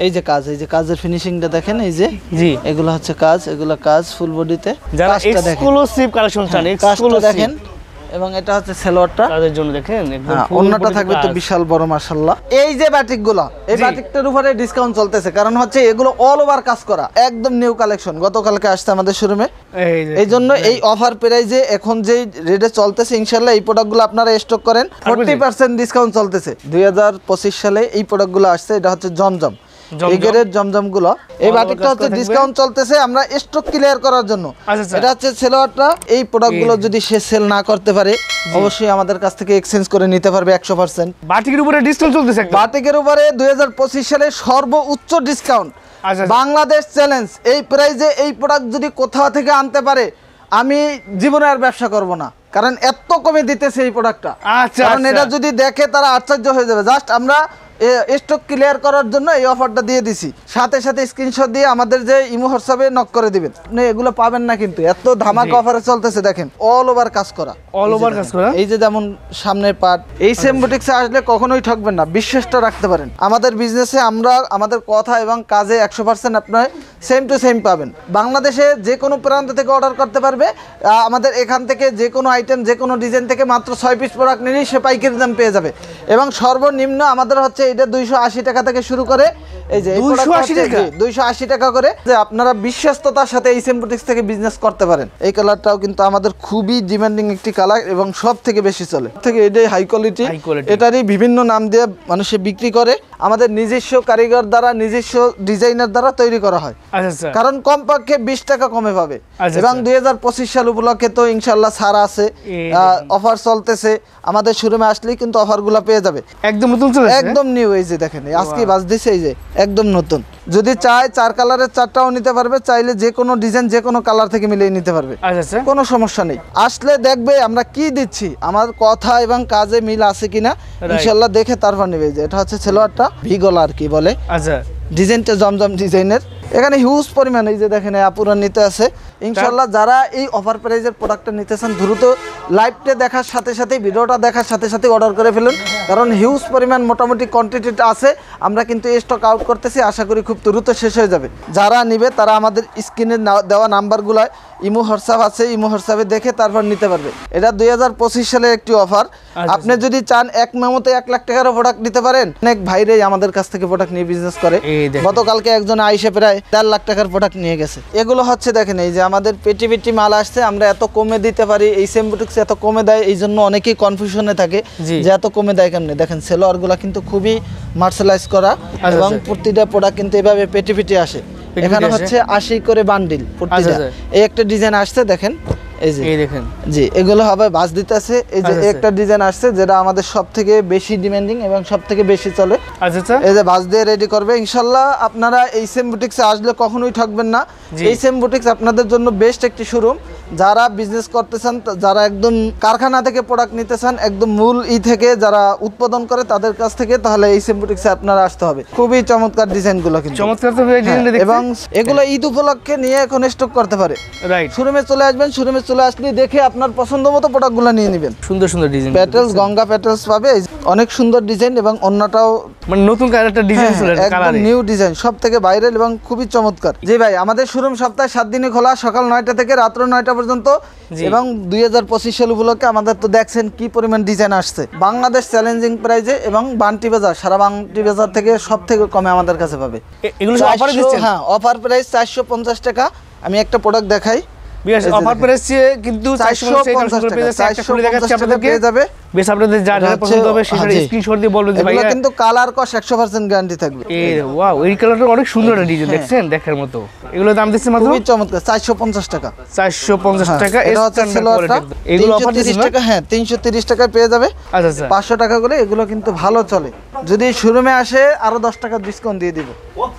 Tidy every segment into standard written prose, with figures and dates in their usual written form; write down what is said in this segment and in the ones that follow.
এই যে কাজের ফিনিশিংটা দেখেন, এই যে জি এগুলো হচ্ছে কাজ, এগুলো কাজ ফুল বডিতে। যারা এক্সক্লুসিভ কালেকশন চান, এক্সক্লুসিভ দেখেন। এবং এটা হচ্ছে সালোয়ারটা, তাদের জন্য দেখেন একদম ওন্নাটা থাকবে তো বিশাল বড় মাশাআল্লাহ। এই যে বাটিকগুলো, এই বাটিকটার উপরে ডিসকাউন্ট চলতেছে, কারণ হচ্ছে এগুলো অল ওভার কাজ করা, একদম নিউ কালেকশন, গতকালকে আসছে আমাদের শোরুমে। এই জন্য এই অফার প্রাইজে এখন যে রেটে চলতেছে, ইনশাআল্লাহ এই প্রোডাক্টগুলো আপনারা স্টক করেন, 40% ডিসকাউন্ট চলতেছে। 2025 সালে এই প্রোডাক্টগুলো আসছে, এটা হচ্ছে জমজম, এগেরের জমজমগুলো। এই বাটিকটা হচ্ছে ডিসকাউন্ট চলতেছে আমরা স্টক ক্লিয়ার করার জন্য। এটা হচ্ছে সেলোয়ারটা। এই প্রোডাক্টগুলো যদি সে সেল না করতে পারে, অবশ্যই আমাদের কাছ থেকে এক্সচেঞ্জ করে নিতে পারবে 100%। বাটিকের উপরে ডিসকাউন্ট চলতেছে, বাটিকের উপরে 2025 সালে সর্বোচ্চ ডিসকাউন্ট, বাংলাদেশ চ্যালেঞ্জ। এই প্রাইজে এই প্রোডাক্ট যদি কোথাও থেকে আনতে পারে, আমি জীবনে আর ব্যবসা করব না, কারণ এত কমে দিতেছে এই প্রোডাক্টটা। কারণ এটা যদি দেখে তারা আশ্চর্য হয়ে যাবে। জাস্ট আমরা স্টক ক্লিয়ার করার জন্য এই অফারটা দিয়ে দিছি, সাথে সাথে স্ক্রিনশট দিয়ে আমাদের যে ইমো হোয়াটসঅ্যাপে নক করে দিবেন। আপনি এগুলো পাবেন না, কিন্তু এত ধামাকা অফারে চলতেছে দেখেন, অল ওভার কাজ করা, অল ওভার কাজ করা। এই যে যেমন সামনের পার্ট, এই সেম বুটিক্সে আসলে কখনোই ঠকবেন না, বিশ্বাসটা রাখতে পারেন। আমাদের বিজনেসে আমরা আমাদের কথা এবং কাজে 100% আপনার সেম টু সেম পাবেন। বাংলাদেশে যে কোনো প্রান্ত থেকে অর্ডার করতে পারবে, আমাদের এখান থেকে যে কোনো আইটেম, যে কোনো ডিজাইন থেকে মাত্র 6 পিস প্রোডাক্ট নিলেই সে পাইকারি দাম পেয়ে যাবে। এবং সর্বনিম্ন আমাদের হচ্ছে এটা 280 টাকা থেকে শুরু করে, এই যে 280 টাকা করে, যে আপনারা বিশ্বস্ততার সাথে এই সেম বুটিক্স থেকে বিজনেস করতে পারেন। এই কালারটাও কিন্তু আমাদের খুবই ডিমান্ডিং একটি কালার এবং সব থেকে বেশি চলে, থেকে এটাই হাই কোয়ালিটি। এটারই বিভিন্ন নাম দিয়ে মানুষে বিক্রি করে, আমাদের নিজস্ব কারিগর দ্বারা, নিজস্ব ডিজাইনার দ্বারা তৈরি করা হয়। কারণ কমপক্ষে 20 টাকা কমে পাবে। এবং 2025 সাল উপলক্ষে তো ইনশাআল্লাহ ছাড় আছে, অফার চলতেছে। আমাদের শোরুমে আসলেই কিন্তু অফারগুলো পেয়ে যাবে, একদম নতুন, একদম নিউ। এই যে দেখেন আজকে বাজ দিছে, এই যে একদম নতুন। যদি চায় 4 কালারের 4টাও নিতে পারবে, চাইলে যে কোনো ডিজাইন যে কোনো কালার থেকে মিলিয়ে নিতে পারবে, কোনো সমস্যা নেই। আসলে দেখবে আমরা কি দিচ্ছি, আমার কথা এবং কাজে মিল আছে কিনা ইনশাআল্লাহ দেখে তারপর নেবে। যে এটা হচ্ছে সেলোয়ারটা, ভি গলা আর কি বলে, ডিজাইনটা জমজম ডিজাইনের। এখানে হিউজ পরিমাণ, এই যে দেখেন আপুরা নিতে আছে। ইনশাআল্লাহ যারা এই অফার প্রাইজের প্রোডাক্টটা নিতেছেন, দ্রুত লাইভটা দেখার সাথে সাথে, ভিডিওটা দেখার সাথে সাথে অর্ডার করে ফেলুন, কারণ হিউজ পরিমাণ মোটামুটি কোয়ান্টিটিটা আছে। আমরা কিন্তু স্টক আউট করতেছি, আশা করি খুব দ্রুত শেষ হয়ে যাবে। যারা নিবে তারা আমাদের স্ক্রিনে দেওয়া নাম্বারগুলোয় ইমো হোয়াটসঅ্যাপ আছে, ইমো হোয়াটসঅ্যাপে দেখে তারপর নিতে পারবে। এটা 2025 সালের একটি অফার। আপনি যদি চান এক মেমোতে 1 লাখ টাকারও প্রোডাক্ট নিতে পারেন। অনেক ভাইরাই আমাদের কাছ থেকে প্রোডাক্ট নিয়ে বিজনেস করে। গতকালকে একজন আইসে প্রায় 4 লাখ টাকার প্রোডাক্ট নিয়ে গেছে। এগুলো হচ্ছে দেখেন, এই যে আমাদের পেটি পেটি মাল আসছে, আমরা এত কমে দিতে পারি, এই সেম বুটিক্স এত কমে দেয়, এই জন্য অনেকেই কনফিউশনে থাকে যে এত কমে দেয় কেমনে। দেখেন সেলোয়ারগুলো কিন্তু খুবই মার্শালাইজ করা, এবং প্রতিটা প্রোডাক্ট কিন্তু এভাবে পেটি পেটি আসে। এখানে হচ্ছে 80 করে বান্ডিল প্রতিটা। এই একটা ডিজাইন আসছে দেখেন, এই যে দেখেন, জি এগুলো হবে বাজ দিতে আছে। এই যে একটা ডিজাইন আসছে যেটা আমাদের সবথেকে বেশি ডিমান্ডিং এবং সবথেকে বেশি চলে। এই যে বাজ দিয়ে রেডি করবে। ইনশাআল্লাহ আপনারা এই সেম বুটিক্সে আসলে কখনোই ঠকবেন না। এই সেম বুটিক্স আপনাদের জন্য বেস্ট একটি শোরুম। যারা বিজনেস করতে চান, যারা একদম কারখানা থেকে প্রোডাক্ট নিতে চান, একদম মূল থেকে যারা উৎপাদন করে তাদের কাছ থেকে, তাহলে এই সেম বুটিক্সে আপনারা আসতে হবে। খুবই চমৎকার ডিজাইনগুলো, কিন্তু চমৎকার এবং এগুলো ঈদ উপলক্ষে নিয়ে এখন স্টক করতে পারে। শোরুমে চলে আসবেন, শোরুমে চলে আসলে দেখে আপনার পছন্দ মতো প্রোডাক্টগুলো নিয়ে নেবেন। সুন্দর সুন্দর ডিজাইন, প্যাটেলস, গঙ্গা প্যাটেলস পাবে, অনেক সুন্দর ডিজাইন, এবং অন্যটাও মানে নতুন একটা ডিজাইন, একদম নিউ ডিজাইন, সব থেকে ভাইরাল এবং খুবই চমৎকার। জি ভাই, আমাদের শোরুম সপ্তাহে 7 দিনে খোলা, সকাল 9টা থেকে রাত্র 9টা পর্যন্ত। এবং 2025 সাল উপলক্ষে আমাদের তো দেখছেন কি পরিমাণ ডিজাইন আসছে, বাংলাদেশ চ্যালেঞ্জিং প্রাইজে। এবং বান্টি বাজার, সারা বান্টি বাজার থেকে সব থেকে কমে আমাদের কাছে পাবে। এগুলো অফারে দিচ্ছেন? হ্যাঁ, অফার প্রাইস 450 টাকা। আমি একটা প্রোডাক্ট দেখাই, অফার প্রাইস কিন্তু 450 টাকা, একটা খুলে দেখাচ্ছি আপনাদেরকে, পেয়ে যাবে। বেশ আপনাদের যা যা পছন্দ হবে সেটা স্ক্রিনশট দিয়ে বলবেন যে ভাইয়া, কিন্তু কালার কস 100% গ্যারান্টি থাকবে। এই ওয়াও, এই কালারটা অনেক সুন্দর একটা ডিজাইন, দেখছেন দেখার মতো। এগুলো দাম দিচ্ছে মাত্র, খুবই চমৎকার, 450 টাকা। 450 টাকা। এটা হচ্ছে সেলোয়ারটা, এগুলো অফার 30 টাকা। হ্যাঁ, 330 টাকায় পেয়ে যাবে। আচ্ছা আচ্ছা, 500 টাকা করে। এগুলো কিন্তু ভালো চলে। যদি শোরুমে আসে আরো 10 টাকা ডিসকাউন্ট দিয়ে দিব।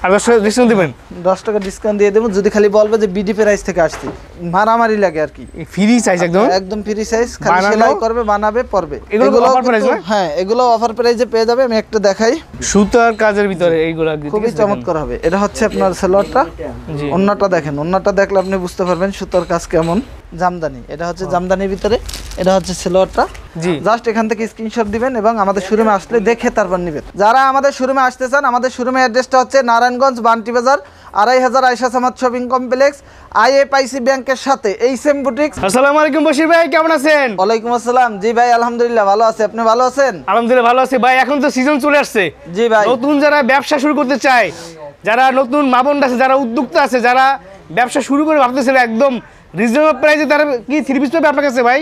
আর 10 টাকা ডিসকাউন্ট দিবেন? 10 টাকা ডিসকাউন্ট দিয়ে দেব, যদি খালি বলবে যে বিডি প্রাইস থেকে আসছে। মারামারি লাগে আর কি। ফ্রি সাইজ, একদম একদম ফ্রি সাইজ, খালি সেলাই করবে, বানাবে, পরবে। এগুলো অফার প্রাইস না? হ্যাঁ, এগুলো অফার প্রাইসে পেয়ে যাবে। আমি একটা দেখাই, সুতার কাজের ভিতরে এইগুলো খুবই চমৎকার হবে। এটা হচ্ছে আপনার সেলোয়ারটা। ওন্নাটা দেখেন, ওন্নাটা দেখলে আপনি বুঝতে পারবেন সুতার কাজ কেমন। জামদানি, এটা হচ্ছে জামদানির ভিতরে, এটা হচ্ছে সালোয়ারটা। জি জাস্ট এখান থেকে স্ক্রিনশট দিবেন এবং আমাদের শোরুমে আসলে দেখে তারপর নেবেন। যারা আমাদের শোরুমে আসতে চান, আমাদের শোরুমের অ্যাড্রেসটা হচ্ছে নারায়ণগঞ্জ বান্টি বাজার 2500 Ayesha Samad shopping complex, IFIC ব্যাংকের সাথে এইচএম বুটিক্স। আসসালামু আলাইকুম বশির ভাই, কেমন আছেন? ওয়ালাইকুম আসসালাম। জি ভাই, আলহামদুলিল্লাহ ভালো আছি, আপনি ভালো আছেন? আলহামদুলিল্লাহ ভালো আছি ভাই। এখন তো সিজন চলে আসছে। জি ভাই। নতুন যারা ব্যবসা শুরু করতে চায়, যারা নতুন মাবন্ড আছে, যারা উদ্যোক্তা আছে, যারা ব্যবসা শুরু করে ভাবতেছে একদম রিজনেবল প্রাইসে, তারা কি থ্রি পিস পাবে আপনার কাছে ভাই?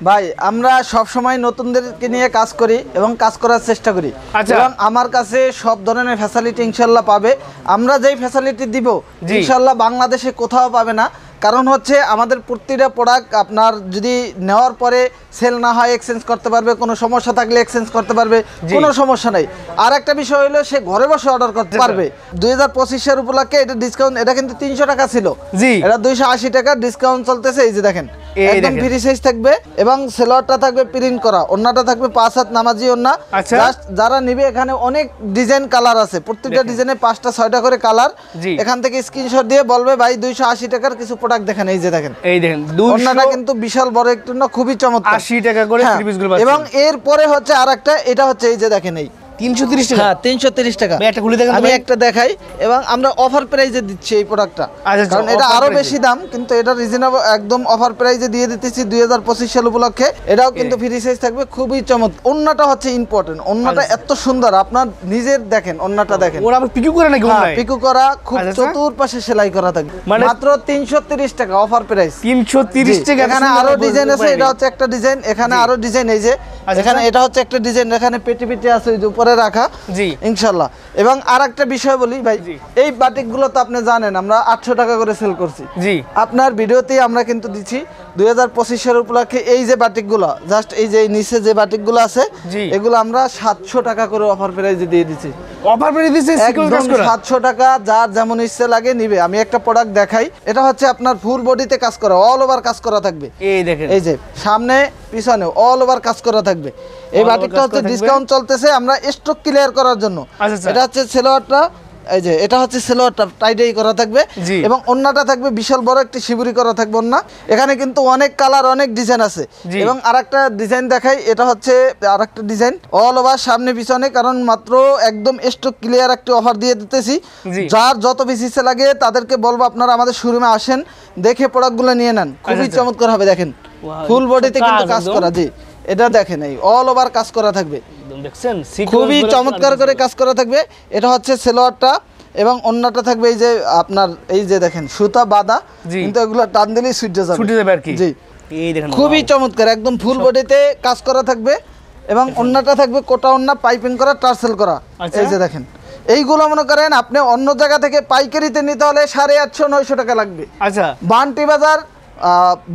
ভাই আমরা সব সময় নতুনদেরকে নিয়ে কাজ করি এবং কাজ করার চেষ্টা করি। আচ্ছা। এবং আমার কাছে সব ধরনের ফ্যাসিলিটি ইনশাল্লাহ পাবে। আমরা যেই ফ্যাসিলিটি দিব জি। ইনশাল্লাহ বাংলাদেশে কোথাও পাবে না। কারণ হচ্ছে আমাদের প্রতিটা প্রোডাক্ট আপনার যদি নেওয়ার পরে সেল না হয় এক্সচেঞ্জ করতে পারবে, কোনো সমস্যা থাকলে এক্সচেঞ্জ করতে পারবে, জি। কোনো সমস্যা নেই। আর একটা বিষয় হলো সে ঘরে বসে অর্ডার করতে পারবে। 2025 উপলক্ষে এটা ডিসকাউন্ট, এটা কিন্তু 300 টাকা ছিল, জি। এটা 280 টাকা ডিসকাউন্ট চলতেছে। এই যে দেখেন, এই একদম দেখেন। ফ্রি সাইজ থাকবে এবং সেলোয়ারটা থাকবে প্রিন্ট করা, ওন্নাটা থাকবে 5 হাত নামাজি ওন্না। আচ্ছা। জাস্ট যারা নিবে, এখানে অনেক ডিজাইন কালার আছে, প্রত্যেকটা দেখেন। ডিজাইনে 5টা 6টা করে কালার। জি। এখান থেকে স্ক্রিনশট দিয়ে বলবে ভাই 280 টাকার কিছু প্রোডাক্ট দেখেন। এই যে দেখেন, এই দেখেন ওন্নাটা কিন্তু বিশাল বড় একটু না, খুবই চমৎকার। 80 টাকা করে হ্যাঁ, থ্রি পিসগুলো পাচ্ছেন। এবং এরপরে হচ্ছে আরেকটা, এটা হচ্ছে এই যে দেখেন, এই 330 টাকা। হ্যাঁ 330 টাকা। ভাই একটা খুলে দেখেন তো আমি ভাই। একটা দেখাই এবং আমরা অফার প্রাইজে দিচ্ছি এই প্রোডাক্টটা। আচ্ছা, কারণ এটা offer আরো price-এ। বেশি দাম, কিন্তু এটা রিজনেবল একদম অফার প্রাইজে দিয়ে দিতেছি 2025 সাল উপলক্ষে। এটাও কিন্তু ফ্রি সাইজ থাকবে, খুবই চমৎকার। ওন্নাটা হচ্ছে ইম্পর্টেন্ট, ওন্নাটা আচ্ছা। এত সুন্দর, আপনার নিজের দেখেন ওন্নাটা দেখেন। ওরা আবার পিকু করে নাকি হ্যাঁ, অনলাইন? পিকো করা, খুব আচ্ছা। চতুর্পাশে সেলাই করা থাকবে, মানে- মাত্র 330 টাকা অফার প্রাইস। 330 টাকা। এখানে আরো ডিজাইন আছে, এটা হচ্ছে একটা ডিজাইন, এখানে আরো ডিজাইন। এই যে আচ্ছা। এখানে এটা হচ্ছে একটা ডিজাইন, এখানে পেটি পেটি আছে ওই যে উপরে রাখা। জি। ইনশাল্লাহ। এবং আর একটা বিষয় বলি ভাই, জি। এই বাটিকগুলো তো আপনি জানেন আমরা 800 টাকা করে সেল করছি। জি। আপনার ভিডিওতেই আমরা কিন্তু দিচ্ছি 2025 সাল উপলক্ষে এই যে বাটিকগুলো, জাস্ট এই যে নিচে যে বাটিকগুলো আছে, জি। এগুলো আমরা 700 টাকা করে অফার প্রাইসে দিয়ে দিচ্ছি। অফার পেয়ে দিছে সিকোয়েন্স কাজ একদম করা। 700 টাকা, যার যেমন ইচ্ছে লাগে নিবে। আমি একটা প্রোডাক্ট দেখাই, এটা হচ্ছে আপনার ফুল বডিতে কাজ করা, অল ওভার কাজ করা থাকবে। এই দেখেন। এই যে সামনে পিছনে অল ওভার কাজ করা থাকবে। এই over বাটিকটা কাজ হচ্ছে করা থাকবে। ডিসকাউন্ট চলতেছে, আমরা স্টক ক্লিয়ার করার জন্য। আচ্ছা, আচ্ছা। এটা হচ্ছে সেলোয়ারটা, এই যে এটা হচ্ছে সেলোয়ারটা টাইডাই করা থাকবে। জি। এবং ওন্নাটা থাকবে বিশাল বড় একটি শিবুরি করা থাকবে ওন্না। এখানে কিন্তু অনেক কালার, অনেক ডিজাইন আছে। জি। এবং আরেকটা ডিজাইন দেখাই, এটা হচ্ছে আরেকটা ডিজাইন অল ওভার সামনে পিছনে, কারণ মাত্র একদম স্টক ক্লিয়ার একটি অফার দিয়ে দিতেছি। জি। যার যত বেশি ইচ্ছে লাগে তাদেরকে বলবো আপনারা আমাদের শোরুমে আসেন, দেখে প্রোডাক্টগুলো নিয়ে নেন, খুবই আচ্ছা। চমৎকার হবে। দেখেন Wow, ফুল বডিতে কিন্তু কাজ কাজ একদম। করা। জি, এটা দেখেন, এই অল ওভার কাজ করা থাকবে, একদম দেখছেন খুবই চমৎকার করে কাজ করা থাকবে। এটা হচ্ছে সেলোয়ারটা এবং অন্যটা থাকবে এই যে আপনার, এই যে দেখেন সুতা বাঁধা, জি। কিন্তু এগুলো টান দিলেই ছুটে যাবে। ছুটে যাবে আর কি। জি, এই দেখেন খুবই চমৎকার, একদম ফুল বডিতে কাজ করা থাকবে এবং অন্যটা থাকবে কোটা ওন্না, পাইপিং করা, টার্সেল করা। আচ্ছা। এই যে দেখেন, এইগুলো মনে করেন আপনি অন্য জায়গা থেকে পাইকারিতে নিতে হলে 850-900 টাকা লাগবে। আচ্ছা। বান্টি বাজার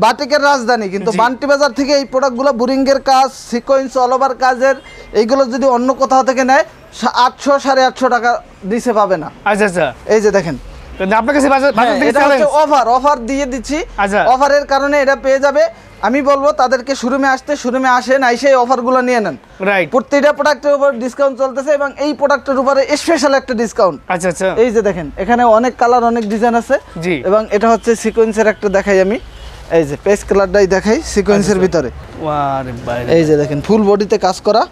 বাটিকের রাজধানী, কিন্তু জি। বান্টি বাজার থেকে এই প্রোডাক্টগুলো বুরিংয়ের কাজ, সিকোয়েন্স, অল ওভার কাজের, এইগুলো যদি অন্য কোথাও থেকে নেয় 800-850 টাকা দিছে পাবে না। আচ্ছা আচ্ছা। এই যে দেখেন, কিন্তু আপনার কাছে বাজার হ্যাঁ, থেকে এটা চ্যালেঞ্জ। হচ্ছে অফার দিয়ে দিচ্ছি। আচ্ছা। অফারের কারণে এটা পেয়ে যাবে। আমি বলবো তাদেরকে শোরুমে আসতে, শোরুমে আসেন, আইসে এই অফারগুলো নিয়ে নেন। রাইট। প্রত্যেকটা প্রোডাক্টের উপর ডিসকাউন্ট চলতেছে এবং এই প্রোডাক্টের উপরে স্পেশাল একটা ডিসকাউন্ট। আচ্ছা আচ্ছা। এই যে দেখেন, এখানে অনেক কালার, অনেক ডিজাইন আছে। জি। এবং এটা হচ্ছে সিকোয়েন্সের একটা দেখাই আমি, এই যে পেস্ট কালারটাই দেখাই সিকোয়েন্সের ভিতরে। আরে বাইরে। এই যে দেখেন ফুল বডিতে কাজ করা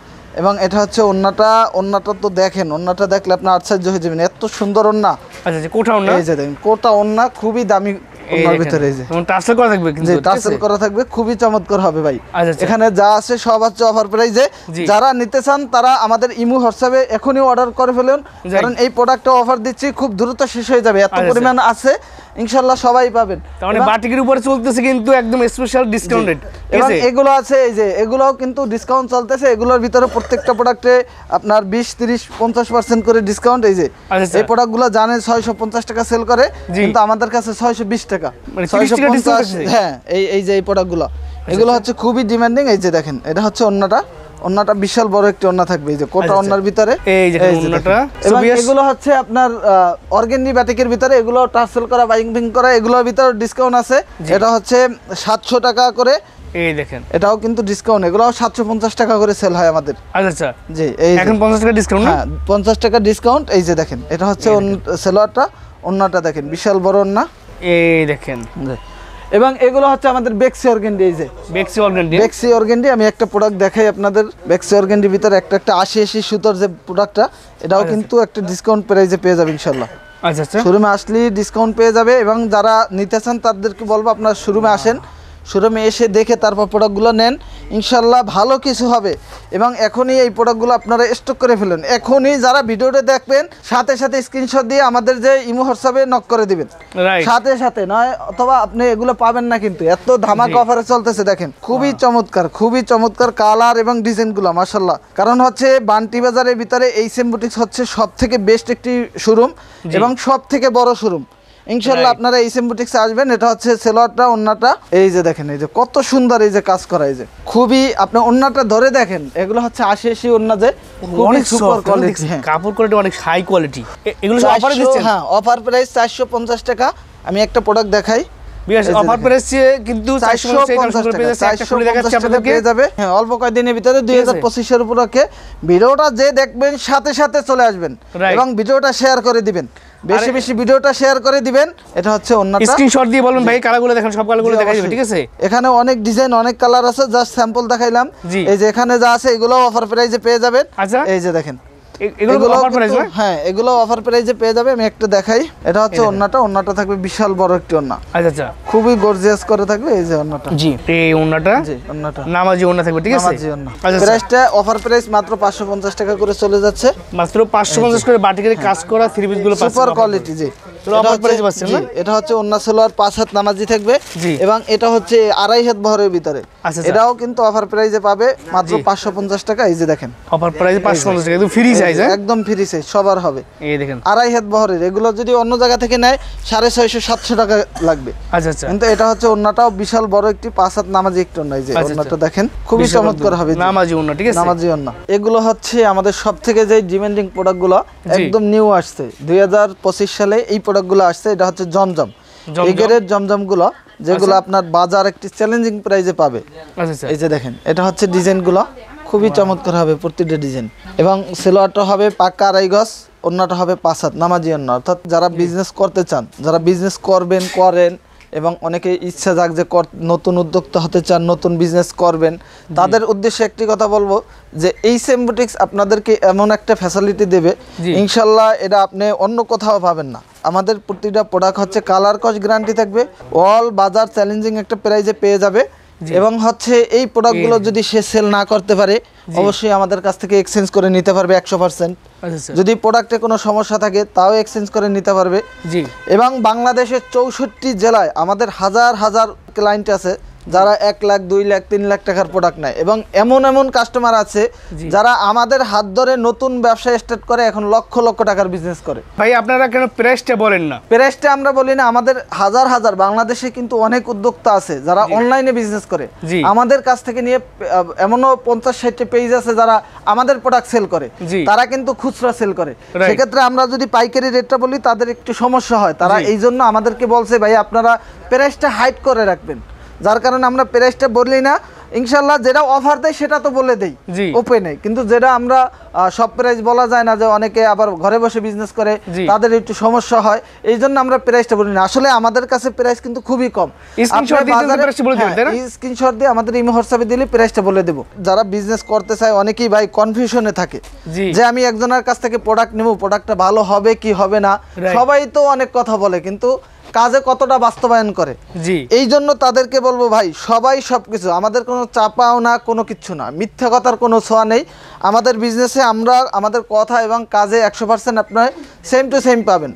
এবং এটা হচ্ছে ওন্নাটা তো দেখেন, ওন্নাটা দেখলে আপনি আশ্চর্য হয়ে যাবেন, এত সুন্দর ওন্না। আচ্ছা আচ্ছা, কোঠাও না। এই যে দেখেন কোটা ওন্না, খুবই দামি ওন্নার ভিতরে। এই যে টার্সেল করা থাকবে কিন্তু। যে ঠিক টার্সেল আছে? করা থাকবে, খুবই চমৎকার হবে ভাই। আচ্ছা, আচ্ছা। এখানে যা আছে সব আছে অফার প্রাইজে। জি। যারা নিতে চান তারা আমাদের ইমো হোয়াটসঅ্যাপে এখনই অর্ডার করে ফেলুন, যাই। কারণ এই প্রোডাক্টটা অফার দিচ্ছি, খুব দ্রুত শেষ হয়ে যাবে, এত আচ্ছা, পরিমাণ আছে, ইনশাল্লাহ সবাই পাবেন। তার মানে এবং- বাটিকের উপরে চলতেছে কিন্তু একদম স্পেশাল ডিসকাউন্টেড। এবং এগুলো আছে, এই যে এগুলোও কিন্তু ডিসকাউন্ট চলতেছে, এগুলোর ভিতরে প্রত্যেকটা প্রোডাক্টে আপনার 20-30-50% করে ডিসকাউন্ট। এই যে আচ্ছা। এই প্রোডাক্টগুলো জানেন 650 টাকা সেল করে, জি। কিন্তু আমাদের কাছে 620 টাকা, মানে 30 টাকা discount আছে? হ্যাঁ। এই যে এই প্রোডাক্টগুলো, এগুলো হচ্ছে খুবই ডিমান্ডিং। এই যে দেখেন, এটা হচ্ছে ওন্নাটা বিশাল বড় একটি ওন্না থাকবে, এই যে কোটা আচ্ছা, ওন্নার ভিতরে। এই যে দেখেন। ওন্নাটা। এবং So, yes. এগুলো হচ্ছে আপনার অর্গানি বাটিকের ভিতরে, এগুলো টার্সেল করা, বাইন্ডিং করা, এগুলোর ভিতরে ডিসকাউন্ট আছে। এটা হচ্ছে 700 টাকা করে, এই দেখেন। এটাও কিন্তু ডিসকাউন্ট, এগুলোও 750 টাকা করে সেল হয় আমাদের। আচ্ছা আচ্ছা। জি, এই যে- এখন 50 টাকা ডিসকাউন্ট না? হ্যাঁ 50 টাকা ডিসকাউন্ট। এই যে দেখেন, এটা হচ্ছে সেলোয়ারটা, ওন্নাটা দেখেন বিশাল বড় ওন্না। এই দেখেন। এবং এগুলো হচ্ছে আমাদের বেক্সি অর্গেন্ডি। এই যে বেক্সি অর্গেন্ডি, বেক্সি অর্গেন্ডি, আমি একটা প্রোডাক্ট দেখাই আপনাদের। বেক্সি অর্গেন্ডির ভিতরে একটা 80 সুতোর যে প্রোডাক্টটা, এটাও কিন্তু একটা ডিসকাউন্ট প্রাইসে পেয়ে যাবে ইনশাল্লাহ। আচ্ছা আচ্ছা, শোরুমে আসলে ডিসকাউন্ট পেয়ে যাবে। এবং যারা নিতে চান তাদেরকে বলবো আপনার শোরুমে আসেন, শোরুমে এসে দেখে তারপর প্রোডাক্টগুলো নেন, ইনশাল্লাহ ভালো কিছু হবে। এবং এখনই এই প্রোডাক্টগুলো আপনারা স্টক করে ফেলেন। এখনই যারা ভিডিওটা দেখবেন সাথে সাথে স্ক্রিনশট দিয়ে আমাদের যে ইমো হোয়াটসঅ্যাপে নক করে দিবেন, রাইট। সাথে সাথে নয়, অথবা আপনি এগুলো পাবেন না কিন্তু এত ধামাকা অফারে চলতেছে দেখেন। খুবই চমৎকার, খুবই চমৎকার কালার এবং ডিজাইনগুলো মাশাআল্লাহ। কারণ হচ্ছে বান্টি বাজারের ভিতরে এইচএম বুটিক্স হচ্ছে সব থেকে বেস্ট একটি শোরুম এবং সব থেকে বড় শোরুম। ইনশাল্লাহ আপনারা এইচএম বুটিক্সে আসবেন। এটা হচ্ছে সেলোয়ারটা, ওন্নাটা এই যে দেখেন, এই যে কত সুন্দর এই যে কাজ করা, এই যে খুবই, আপনি ওন্নাটা ধরে দেখেন, এগুলো হচ্ছে 80 ওন্না, যে অনেক সুপার সফট কোয়ালিটি। কাপড় কোয়ালিটি অনেক হাই কোয়ালিটি। এগুলো সব অফারে দিচ্ছেন? হ্যাঁ, অফার প্রাইস 450 টাকা। আমি একটা প্রোডাক্ট দেখাই, অফার প্রাইস কিন্তু 450 টাকা একটা খুলে দেখাচ্ছি আপনাদেরকে। পেয়ে যাবে। হ্যাঁ, অল্প কয়েকদিনের ভিতরে 2025 এর উপলক্ষে ভিডিওটা যে দেখবেন সাথে সাথে চলে আসবেন এবং ভিডিওটা শেয়ার করে দিবেন, বেশি বেশি ভিডিওটা শেয়ার করে দিবেন। এটা হচ্ছে ওন্নাটা, স্ক্রিনশট দিয়ে বলুন ভাই কালারগুলো দেখেন, সব কালারগুলো দেখাই যাবে, ঠিক আছে? এখানে অনেক ডিজাইন, অনেক কালার আছে, জাস্ট স্যাম্পল দেখাইলাম। এই যে এখানে যা আছে এগুলো অফার প্রাইসে পেয়ে যাবেন। আচ্ছা, এই যে দেখেন, এগুলো অফার প্রাইস না? হ্যাঁ, এগুলো অফার প্রাইসে পেয়ে যাবে। আমি একটা দেখাই, এটা হচ্ছে ওন্নাটা। ওন্নাটা থাকবে বিশাল বড় একটি ওন্না, আচ্ছা আচ্ছা, খুবই গর্জিয়াস করে থাকবে। এই যে ওন্নাটা, জি, এই ওন্নাটা, জি ওন্নাটা নামাজি ওন্না থাকবে, ঠিক আছে? নামাজি ওন্না। আচ্ছা, প্রাইসটা অফার প্রাইস মাত্র 550 টাকা করে চলে যাচ্ছে। মাত্র 550 করে বাটিকের কাজ করা থ্রি পিস গুলো পাচ্ছেন, সুপার কোয়ালিটি। জি, অফার প্রাইসে পাচ্ছেন না? এটা হচ্ছে ওন্না সালোয়ার 5 হাত নামাজি থাকবে এবং এটা হচ্ছে 2.5 হাত বহরের ভিতরে। আচ্ছা, এটাও কিন্তু অফার প্রাইসে পাবে মাত্র 550 টাকা। এই যে দেখেন, অফার প্রাইসে 550 টাকা, একদম ফ্রি সাইজ, একদম ফ্রি সাইজ সবার হবে। এই দেখেন 2.5 হাত বহরের, এগুলো যদি অন্য জায়গা থেকে নেয় 650-700 টাকা লাগবে। আচ্ছা আচ্ছা, কিন্তু এটা হচ্ছে ওন্নাটাও বিশাল বড় একটি 5 হাত নামাজি একটি ওন্না। এই যে ওন্নাটা দেখেন, খুবই চমৎকার হবে, নামাজি ওন্না, ঠিক আছে? নামাজি ওন্না। এগুলো হচ্ছে আমাদের সবথেকে যে ডিমান্ডিং প্রোডাক্টগুলো, একদম নিউ আসছে 2025 সালে এই প্রোডাক্টগুলো আসছে। এটা হচ্ছে জমজম, এগেরের জমজমগুলো, যেগুলো আপনার বাজার একটি চ্যালেঞ্জিং প্রাইসে পাবে। আচ্ছা, এই যে দেখেন, এটা হচ্ছে ডিজাইনগুলো খুবই চমৎকার হবে প্রতিটা ডিজাইন। এবং সেলোয়ারটা হবে পাক্কা 2.5 গজ, ওন্নাটা হবে 5 হাত নামাজি ওন্না। অর্থাৎ যারা বিজনেস করতে চান, যারা বিজনেস করবেন, করেন, এবং অনেকে ইচ্ছা যাক যে নতুন উদ্যোক্তা হতে চান, নতুন বিজনেস করবেন, তাদের উদ্দেশ্যে একটি কথা বলবো যে এইচএম বুটিক্স আপনাদেরকে এমন একটা ফ্যাসিলিটি দেবে, ইনশাল্লাহ এটা আপনি অন্য কোথাও পাবেন না। আমাদের প্রতিটা প্রোডাক্ট হচ্ছে কালার কস গ্যারান্টি থাকবে, অল বাজার চ্যালেঞ্জিং একটা প্রাইসে পেয়ে যাবে। এবং হচ্ছে এই প্রোডাক্টগুলো যদি সে সেল না করতে পারে, অবশ্যই আমাদের কাছ থেকে এক্সচেঞ্জ করে নিতে পারবে 100%। যদি প্রোডাক্টে কোনো সমস্যা থাকে তাও এক্সচেঞ্জ করে নিতে পারবে। এবং বাংলাদেশের 64 জেলায় আমাদের হাজার হাজার ক্লায়েন্ট আছে যারা 1 লাখ, 2 লাখ, 3 লাখ টাকার প্রোডাক্ট নেয়। এবং এমন এমন কাস্টমার আছে যারা আমাদের হাত ধরে নতুন ব্যবসা স্টার্ট করে, এখন লক্ষ লক্ষ টাকার বিজনেস করে। ভাই আপনারা কেন প্রাইসটা বলেন না? প্রাইসটা আমরা বলি না, আমাদের হাজার হাজার বাংলাদেশে কিন্তু অনেক উদ্যোক্তা আছে যারা অনলাইনে বিজনেস করে, আমাদের কাছ থেকে নিয়ে এমনও 50-60 পেজ আছে যারা আমাদের প্রোডাক্ট সেল করে, তারা কিন্তু খুচরা সেল করে। সেক্ষেত্রে আমরা যদি পাইকারি রেটটা বলি তাদের একটু সমস্যা হয়। তারা এই জন্য আমাদেরকে বলছে ভাই আপনারা প্রাইসটা হাইড করে রাখবেন, যার কারণে আমরা প্রাইসটা বলি না। ইনশাল্লাহ যেটা অফার দেয় সেটা তো বলে দেই ওপেনে, কিন্তু যেটা আমরা সব প্রাইস বলা যায় না, যে অনেকে আবার ঘরে বসে বিজনেস করে, তাদের একটু সমস্যা হয়, এই জন্য আমরা প্রাইসটা বলি না। আসলে আমাদের কাছে প্রাইস কিন্তু খুবই কম। স্ক্রিনশট দিয়ে আমাদের ইমো হোয়াটসঅ্যাপে দিলে প্রাইসটা বলে দেবো। যারা বিজনেস করতে চায় অনেকেই ভাই কনফিউশনে থাকে যে আমি একজনের কাছ থেকে প্রোডাক্ট নেব, প্রোডাক্টটা ভালো হবে কি হবে না, সবাই তো অনেক কথা বলে কিন্তু কাজে কতটা বাস্তবায়ন করে। এই জন্য তাদেরকে বলবো ভাই সবাই সবকিছু, আমাদের কোনো চাপাও না, কোনো কিছু না, মিথ্যা কথার কোনো ছোঁয়া নেই। আমাদের বিজনেসে আমরা আমাদের কথা এবং কাজে 100% আপনার সেম টু সেম পাবেন।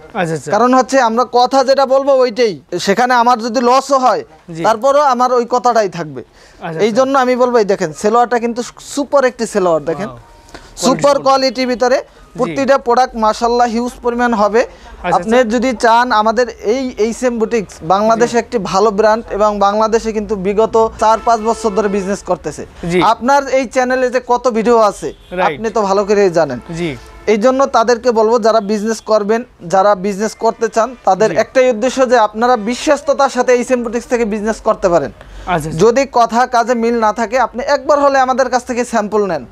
কারণ হচ্ছে আমরা কথা যেটা বলবো ওইটাই, সেখানে আমার যদি লসও হয় তারপরও আমার ওই কথাটাই থাকবে। এই জন্য আমি বলবো, এই দেখেন সেলোয়ারটা কিন্তু সুপার একটি সেলোয়ার, দেখেন সুপার কোয়ালিটির ভিতরে প্রতিটা প্রোডাক্ট মাশাআল্লাহ হিউজ পরিমাণ হবে। আপনি যদি চান, আমাদের এই এইচএম বুটিক্স বাংলাদেশে একটি ভালো ব্র্যান্ড এবং বাংলাদেশে কিন্তু বিগত 4-5 বছর ধরে বিজনেস করতেছে। আপনার এই চ্যানেলে যে কত ভিডিও আছে আপনি তো ভালো করে জানেন। এই জন্য তাদেরকে বলবো যারা বিজনেস করবেন, যারা বিজনেস করতে চান, তাদের একটাই উদ্দেশ্য যে আপনারা বিশ্বস্ততার সাথে এইচএম বুটিক্স থেকে বিজনেস করতে পারেন। যদি কথা কাজে মিল না থাকে, আপনি একবার হলে আমাদের কাছ থেকে স্যাম্পল নেন,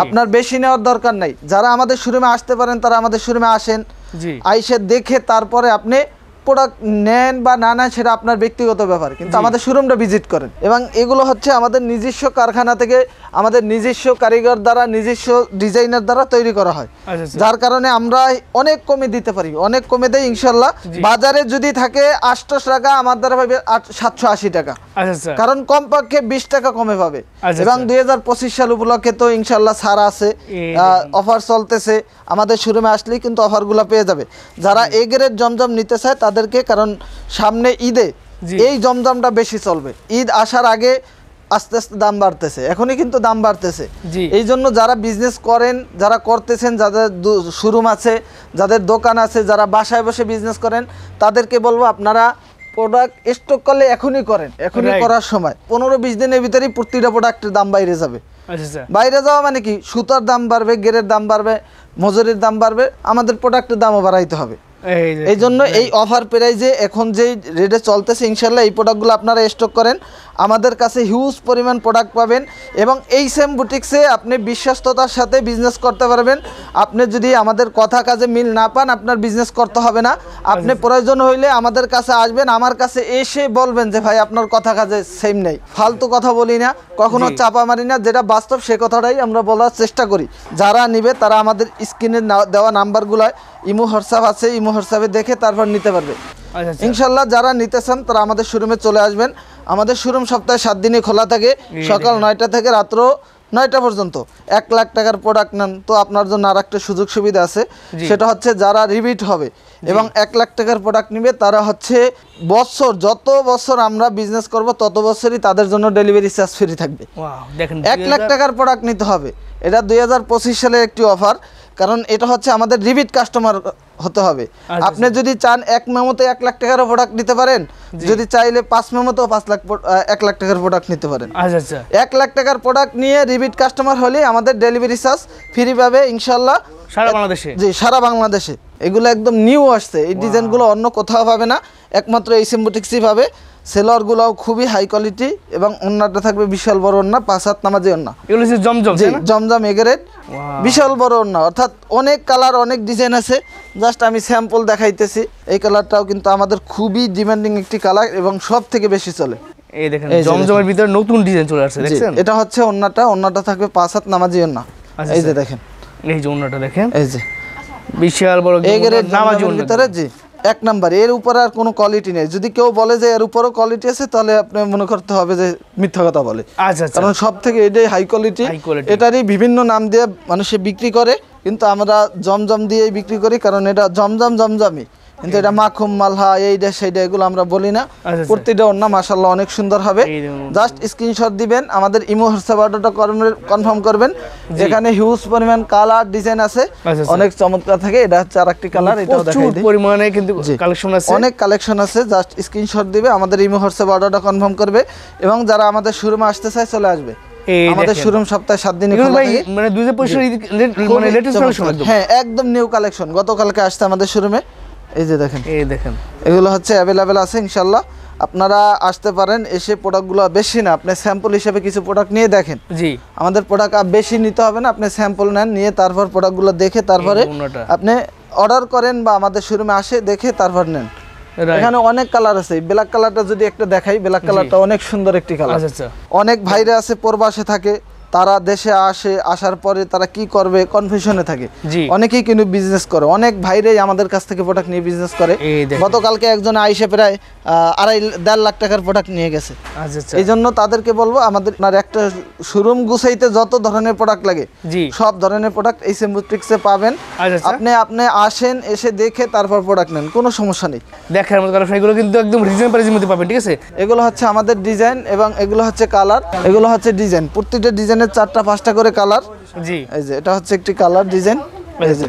আপনার বেশি নেওয়ার দরকার নাই। যারা আমাদের শোরুমে আসতে পারেন তারা আমাদের শোরুমে আসেন, আইসে দেখে তারপরে আপনি প্রোডাক্ট নেন বা না নেন সেটা আপনার ব্যক্তিগত ব্যাপার, কিন্তু আমাদের শোরুমটা ভিজিট করেন। এবং এগুলো হচ্ছে আমাদের নিজস্ব কারখানা থেকে আমাদের নিজস্ব কারিগর দ্বারা নিজস্ব ডিজাইনার দ্বারা তৈরি করা হয়, যার কারণে আমরা অনেক কমে দিতে পারি, অনেক কমে দেয় ইনশাল্লাহ। বাজারে যদি থাকে 800 টাকা, আমার দ্বারা পাবে 780 টাকা, কারণ কমপক্ষে 20 টাকা কমে পাবে। এবং 2025 সাল উপলক্ষে তো ইনশাল্লাহ ছাড় আছে, অফার চলতেছে, আমাদের শোরুমে আসলেই কিন্তু অফারগুলো পেয়ে যাবে। যারা এ গ্রেড জমজম নিতে চায় তাদেরকে, কারণ সামনে ঈদে এই জমজমটা বেশি চলবে। ঈদ আসার আগে আস্তে আস্তে দাম বাড়তেছে, এখনই কিন্তু দাম বাড়তেছে। এই জন্য যারা বিজনেস করেন, যারা করতেছেন, যাদের শোরুম আছে, যাদের দোকান আছে, যারা বাসায় বসে বিজনেস করেন, তাদেরকে বলবো আপনারা প্রোডাক্ট স্টক করলে এখনই করেন, এখনই করার সময়। 15-20 দিনের ভিতরেই প্রতিটা প্রোডাক্টের দাম বাইরে যাবে। বাইরে যাওয়া মানে কি, সুতার দাম বাড়বে, গেরের দাম বাড়বে, মজুরির দাম বাড়বে, আমাদের প্রোডাক্টের দামও বাড়াইতে হবে। এই জন্য এই অফার প্রাইজে এখন যেই রেটে চলতেছে ইনশাল্লাহ এই প্রোডাক্টগুলো আপনারা স্টক করেন, আমাদের কাছে হিউজ পরিমাণ প্রোডাক্ট পাবেন। এবং এই সেম বুটিক্সে আপনি বিশ্বস্ততার সাথে বিজনেস করতে পারবেন। আপনি যদি আমাদের কথা কাজে মিল না পান, আপনার বিজনেস করতে হবে না। আপনি প্রয়োজন হইলে আমাদের কাছে আসবেন, আমার কাছে এসে বলবেন যে ভাই আপনার কথা কাজে সেম নেই। ফালতু কথা বলি না, কখনো চাপা মারি না, যেটা বাস্তব সে কথাটাই আমরা বলার চেষ্টা করি। যারা নিবে তারা আমাদের স্ক্রিনে দেওয়া নাম্বারগুলোয় ইমো হোয়াটসঅ্যাপ আছে, ইমো হোয়াটসঅ্যাপে দেখে তারপর নিতে পারবে ইনশাল্লাহ। যারা নিতে চান তারা আমাদের শোরুমে চলে আসবেন। আমাদের শোরুম সপ্তাহে 7 দিনই খোলা থাকে, সকাল 9টা থেকে রাত্র 9টা পর্যন্ত। 1 লাখ টাকার প্রোডাক্ট নেন তো আপনার জন্য আর একটা সুযোগ সুবিধা আছে, সেটা হচ্ছে যারা রিপিট হবে এবং 1 লাখ টাকার প্রোডাক্ট নিবে তারা হচ্ছে যত বছর আমরা বিজনেস করব তত বছরই তাদের জন্য ডেলিভারি চার্জ ফ্রি থাকবে। 1 লাখ টাকার প্রোডাক্ট নিতে হবে, এটা 2025 সালের একটি অফার, কারণ এটা হচ্ছে আমাদের রিপিট কাস্টমার হতে হবে। আপনি যদি চান 1 মেমোতে 1 লাখ টাকার প্রোডাক্ট নিতে পারেন, যদি চাইলে 5 মেমোতেও 1 লাখ টাকার প্রোডাক্ট নিতে পারেন। 1 লাখ টাকার প্রোডাক্ট নিয়ে রিপিট কাস্টমার হলে আমাদের ডেলিভারি চার্জ ফ্রি পাবে ইনশাল্লাহ সারা বাংলাদেশে। জি, সারা বাংলাদেশে। এগুলো একদম নিউ আসছে, এই ডিজাইনগুলো অন্য কোথাও পাবে না, একমাত্র এই সিম্বোটিক্সই পাবে। সেলোয়ারগুলোও খুবই হাই কোয়ালিটি এবং ওন্নাটা থাকবে বিশাল বড় ওন্না, 5 হাত নামাজি ওন্না। এগুলো হচ্ছে জমজম, জমজম এগ্রেড, বিশাল বড় ওন্না, অর্থাৎ অনেক কালার, অনেক ডিজাইন আছে। জাস্ট আমি স্যাম্পল দেখাইতেছি। এই কালারটাও কিন্তু আমাদের খুবই ডিমান্ডিং একটি কালার এবং সব থেকে বেশি চলে। এই দেখেন জমজমের ভিতরে নতুন ডিজাইন চলে আসছে, দেখছেন? এটা হচ্ছে ওন্নাটা থাকবে 5 হাত নামাজি ওন্না। এই যে দেখেন, এই যে ওন্নাটা দেখেন, এই যে বিশাল বড় এগ্রেড নামাজি ওন্নার ভিতরে। জি, 1 নাম্বার, এর উপরে আর কোনো কোয়ালিটি নেই। যদি কেউ বলে যে এর উপরও কোয়ালিটি আছে তাহলে আপনি মনে করতে হবে যে মিথ্যা কথা বলে। কারণ সব থেকে এটাই হাই কোয়ালিটি। এটারই বিভিন্ন নাম দিয়ে মানুষে বিক্রি করে, কিন্তু আমরা জমজম দিয়েই বিক্রি করি, কারণ এটা জমজমই, কিন্তু এটা মাখুম মালহা এইটা সেইটা এগুলো আমরা বলি না। প্রতিটা ওন্না মাশাআল্লাহ অনেক সুন্দর হবে। জাস্ট স্ক্রিনশট দিবেন, আমাদের ইমো হোয়াটসঅ্যাপ অর্ডারটা কনফার্ম করবেন। এখানে হিউজ পরিমাণ কালার ডিজাইন আছে, অনেক চমৎকার থাকে। এটা হচ্ছে আরেকটি কালার, এটাও দেখাই দিই। পরিমাণে কিন্তু কালেকশন আছে, অনেক কালেকশন আছে। জাস্ট স্ক্রিনশট দিবে, আমাদের ইমো হোয়াটসঅ্যাপ অর্ডারটা কনফার্ম করবে এবং যারা আমাদের শোরুমে আসতে চায় চলে আসবে। আমাদের শোরুম সপ্তাহে 7 দিনই খোলা থাকে। মানে 2025 মানে লেটেস্ট কালেকশন একদম। হ্যাঁ, একদম নিউ কালেকশন, গতকালকে আসছে আমাদের শোরুমে। এই যে দেখেন, এগুলো হচ্ছে অ্যাভেলেবেল আছে ইনশাল্লাহ। আপনারা আসতে পারেন, এসে প্রোডাক্টগুলো বেশি না, আপনি স্যাম্পল হিসেবে কিছু প্রোডাক্ট নিয়ে দেখেন। জি, আমাদের প্রোডাক্ট বেশি নিতে হবে না, আপনি স্যাম্পল নেন, নিয়ে তারপর প্রোডাক্টগুলো দেখে তারপরে আপনি অর্ডার করেন বা আমাদের শোরুমে আসে দেখে তারপর নেন। এখানে অনেক কালার আছে। ব্ল্যাক কালারটা যদি একটা দেখাই, ব্ল্যাক কালারটা অনেক সুন্দর একটি কালার। অনেক ভাইরা আছে প্রবাসে থাকে, তারা দেশে আসার পরে তারা কি করবে কনফিউশনে থাকে। অনেকেই কিন্তু বিজনেস করে, অনেক ভাইরাই আমাদের কাছ থেকে প্রোডাক্ট নিয়ে বিজনেস করে। গতকালকে একজন আইসে প্রায় 2.5 লাখ টাকার প্রোডাক্ট নিয়ে গেছে। এই জন্য তাদেরকে বলবো আমাদের একটা শোরুম গুছাইতে যত ধরনের প্রোডাক্ট লাগে সব ধরনের প্রোডাক্ট এই সিম্বোটিক্সে পাবেন। আপনি আসেন, এসে দেখে তারপর প্রোডাক্ট নেন, কোনো সমস্যা নেই। দেখার মতো কালার, এগুলো কিন্তু একদম রিজনেবল প্রাইসের মধ্যে পাবেন, ঠিক আছে? এগুলো হচ্ছে আমাদের ডিজাইন এবং এগুলো হচ্ছে কালার। এগুলো হচ্ছে ডিজাইন, প্রত্যেকটা ডিজাইনের 4টা-5টা করে কালার। জি, এই যে এটা হচ্ছে একটি কালার ডিজাইন। এই যে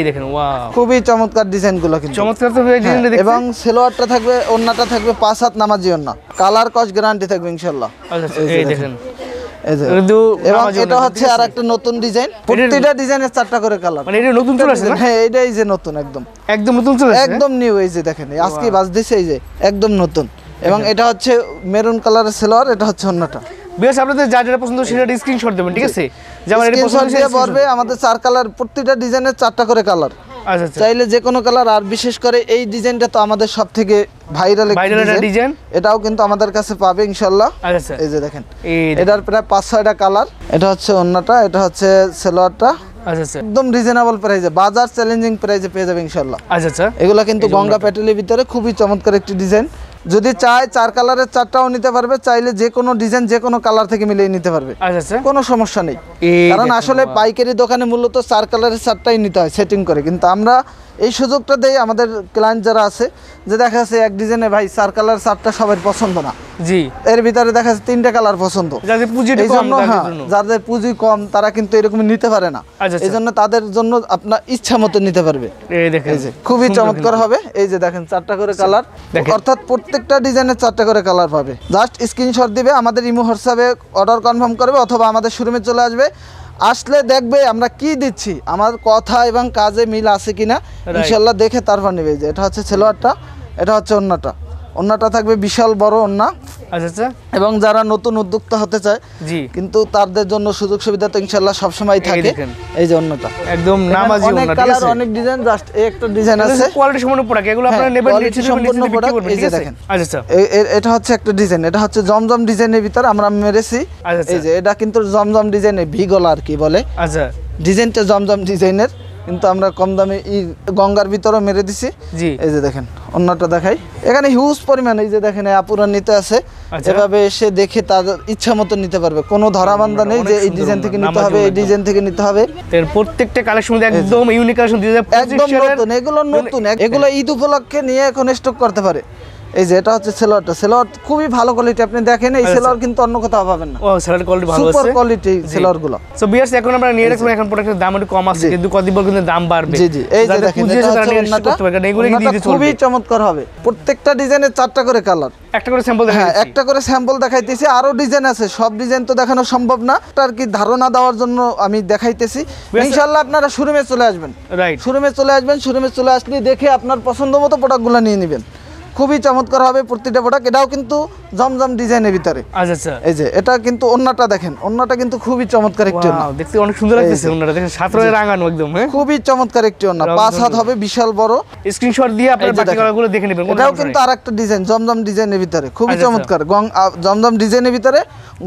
দেখেন, ওয়াও, খুবই চমৎকার ডিজাইনগুলো, কিন্তু চমৎকার তো ডিজাইন দেখতে। এবং সেলোয়ারটা থাকবে, ওন্নাটা থাকবে 5 হাত নামাজি ওন্না, কালার কস গ্যারান্টি থাকবে ইনশাআল্লাহ। এই দেখেন, এবং এটা হচ্ছে আরেকটা নতুন ডিজাইন। প্রত্যেকটা ডিজাইনের 4টা করে কালার। মানে এটা নতুন চলে আসছে? হ্যাঁ, এইটাই যে নতুন, একদম নতুন চলে আসছে, একদম নিউ। এই যে দেখেন, আজকে বাজ দিছে, এই যে একদম নতুন। এবং এটা হচ্ছে মেরুন কালারের সেলোয়ার, এটা হচ্ছে ওন্নাটা। বেশ, আপনাদের যা যেটা পছন্দ সেটা স্ক্রিনশট দেবেন, ঠিক আছে? যেমন এটা পছন্দ সেটা পড়বে। আমাদের 4 কালার, প্রত্যেকটা ডিজাইনের 4টা করে কালার। আচ্ছা আচ্ছা চাইলে যে কোনো কালার, আর বিশেষ করে এই ডিজাইনটা তো আমাদের সব থেকে ভাইরাল একটা ডিজাইন, এটাও কিন্তু আমাদের কাছে পাবে ইনশাল্লাহ। আচ্ছা আচ্ছা এই যে দেখেন এই এটার প্রায় 5-6টা কালার। এটা হচ্ছে ওন্নাটা, এটা হচ্ছে সালোয়ারটা, আচ্ছা আচ্ছা একদম রিজনেবল প্রাইসে, বাজার চ্যালেঞ্জিং প্রাইসে পেয়ে যাবে ইনশাল্লাহ। আচ্ছা আচ্ছা এগুলা কিন্তু গঙ্গা প্যাটেলের ভিতরে খুবই চমৎকার একটি ডিজাইন। যদি চায় 4 কালারের 4টাও নিতে পারবে, চাইলে যে কোনো ডিজাইন যে কোনো কালার থেকে মিলিয়ে নিতে পারবে, আচ্ছা আচ্ছা কোনো সমস্যা নেই। এই কারণ দেখুন আসলে পাইকারি দোকানে মূলত 4 কালারের 4টাই নিতে হয় সেটিং করে, কিন্তু আমরা এই সুযোগটা দেই আমাদের ক্লায়েন্ট যারা আছে, যে দেখা যাচ্ছে এক ডিজাইনে ভাই 4 কালার 4টা সবার পছন্দ না, জি এর ভিতরে দেখা যাচ্ছে 3টা কালার পছন্দ। যাদের পুঁজিটা এই কম জন্য তাদের হ্যাঁ, জন্য। যাদের পুঁজি কম তারা কিন্তু এরকম নিতে পারে না, আচ্ছা এই জন্য তাদের জন্য আপনার ইচ্ছা মতো নিতে পারবে। এই দেখেন এই যে খুবই সুন্দর চমৎকার কিন্তু। হবে। এই যে দেখেন 4টা করে কালার, দেখেন। অর্থাৎ প্রত্যেকটা ডিজাইনের 4টা করে কালার পাবে। জাস্ট স্ক্রিনশট দিবে, আমাদের ইমো হোয়াটসঅ্যাপে অর্ডার কনফার্ম করবে, অথবা আমাদের শোরুমে চলে আসবে। আসলে দেখবে আমরা কি দিচ্ছি, আমার কথা এবং কাজে মিল আছে কিনা ইনশাল্লাহ দেখে তারপর নেবে। এই যে এটা হচ্ছে সালোয়ারটা, এটা হচ্ছে ওন্নাটা। ওন্নাটা থাকবে বিশাল বড় ওন্না, আচ্ছা আচ্ছা এবং যারা নতুন উদ্যোক্তা হতে চায় জি কিন্তু তাদের জন্য সুযোগ সুবিধা তো ইনশাল্লাহ সবসময় থাকে। দেখেন। এই যে ওন্নাটা, একদম নামাজি অনেক ওন্না, ঠিক কালার আছে? অনেক ডিজাইন, জাস্ট এই একটা ডিজাইন আছে। কোয়ালিটি সম্পূর্ণ প্রোডাক্ট, এগুলো আপনারা হ্যাঁ, নেবেন quality সম্পূর্ণ product, এই যে দেখেন। আচ্ছা আচ্ছা এটা হচ্ছে একটা ডিজাইন, এটা হচ্ছে জমজম ডিজাইনের ভিতরে আমরা মেরেছি। আচ্ছা, আচ্ছা। এই যে এটা কিন্তু জমজম ডিজাইনের ভিগলা আর কি বলে, আচ্ছা ডিজাইনটা জমজম ডিজাইনের, কিন্তু আমরা কম দামে গঙ্গার ভিতরে মেরে দিছি। জি এই যে দেখেন অন্যটা দেখাই, এখানে হিউজ পরিমাণ, এই যে দেখেন এই আপুরা নিতে আছে, আচ্ছা। এভাবে এসে দেখে তাদের ইচ্ছা মতো নিতে পারবে, কোনো ধরাবান্ধা নেই যে এই অনেক ডিজাইন সুন্দর থেকে ওন্না, নিতে হবে, নামাজি এই ডিজাইন থেকে নিতে হবে। এর প্রত্যেকটা কালেকশন একদম ইউনিক কালেকশন 2025 একদম সালের নতুন, এগুলো নতুন, এগুলো ঈদ উপলক্ষে নিয়ে এখন স্টক করতে পারে। এই যে এটা হচ্ছে সেলোয়ারটা, সেলোয়ার খুবই ভালো কোয়ালিটি, আপনি দেখেন এই সেলোয়ার কিন্তু অন্য কোথাও পাবেন না, ও স্যালাড কোয়ালিটি ভালো সুপার আছে কোয়ালিটি সেলোয়ার গুলো। সো বিয়ার্স এখন আমরা নিয়ে রাখবো, এখন প্রোডাক্টের দাম একটু কম আছে, কিন্তু কতদিন পর কিন্তু দাম বাড়বে। জি জি, এই যে যাদের দেখেন পুঁজি এটা আছে তারা হচ্ছে নিয়ে ওন্নাটা, করতে পারে, কারণ এগুলো ওন্নাটা দিয়ে খুবই চলবে। চমৎকার হবে। প্রত্যেকটা ডিজাইনের 4টা করে কালার, একটা করে স্যাম্পল দেখা হ্যাঁ যাচ্ছে। একটা করে স্যাম্পল দেখাইতেছি, আরো ডিজাইন আছে, সব ডিজাইন তো দেখানো সম্ভব না, আর কি ধারণা দেওয়ার জন্য আমি দেখাইতেছি। ইনশাআল্লাহ আপনারা শোরুমে চলে আসবেন, রাইট শোরুমে চলে আসবেন, শোরুমে চলে আসলে দেখে আপনার পছন্দ মতো প্রোডাক্টগুলো নিয়ে নেবেন। খুবই চমৎকার হবে প্রতিটা প্রোডাক্ট। এটাও কিন্তু জমজম ডিজাইনের ভিতরে। আচ্ছা আচ্ছা এই যে এটা কিন্তু ওন্নাটা দেখেন, ওন্নাটা কিন্তু খুবই চমৎকার একটি ওন্না, ওয়াও, দেখতে অনেক সুন্দর লাগতেছে ওনারা, দেখেন 7 রঙের রাঙানো একদম। হ্যাঁ খুবই চমৎকার একটি ওন্না, 5 হাত হবে, বিশাল বড়। স্ক্রিনশট দিয়ে আপনারা এই যে বাকি দেখেন। কালারগুলো দেখে নেবেন। এটাও কিন্তু আরেকটা ডিজাইন জমজম ডিজাইনের ভিতরে, খুবই আচ্ছা, চমৎকার। জমজম ডিজাইনের ভিতরে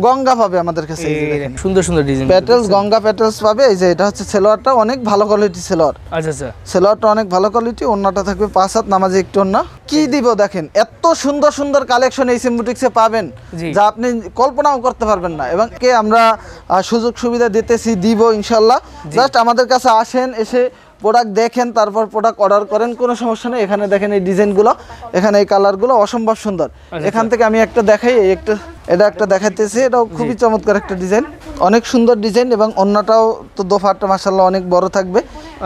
গঙ্গা পাবে আমাদের কাছে। এই যে দেখেন সুন্দর সুন্দর ডিজাইন প্যাটেলস, গঙ্গা প্যাটেলস পাবে। এই যে এটা হচ্ছে সেলোয়ারটা, অনেক ভালো কোয়ালিটি সেলোয়ার, আচ্ছা আচ্ছা সেলোয়ারটা অনেক ভালো কোয়ালিটি। ওন্নাটা থাকবে 5 হাত নামাজি একটু ওন্না। কি দিব দেখেন, এত সুন্দর সুন্দর কালেকশন এই সিম্বুটিক্সে পাবেন জি। যা আপনি কল্পনাও করতে পারবেন না, এবং কে আমরা সুযোগ সুবিধা দিতেছি, দিব ইনশাল্লাহ। জাস্ট আমাদের কাছে আসেন, এসে প্রোডাক্ট দেখেন, তারপর প্রোডাক্ট অর্ডার করেন, কোনো সমস্যা নেই। এখানে দেখেন এই ডিজাইনগুলো, এখানে এই কালারগুলো অসম্ভব সুন্দর। এখান থেকে আমি একটা দেখাই, এই একটা, এটা একটা দেখাইতেছি, এটাও খুবই চমৎকার একটা ডিজাইন, অনেক সুন্দর ডিজাইন, এবং অন্যটাও তো দোপাট্টা মাশাআল্লাহ অনেক বড় থাকবে।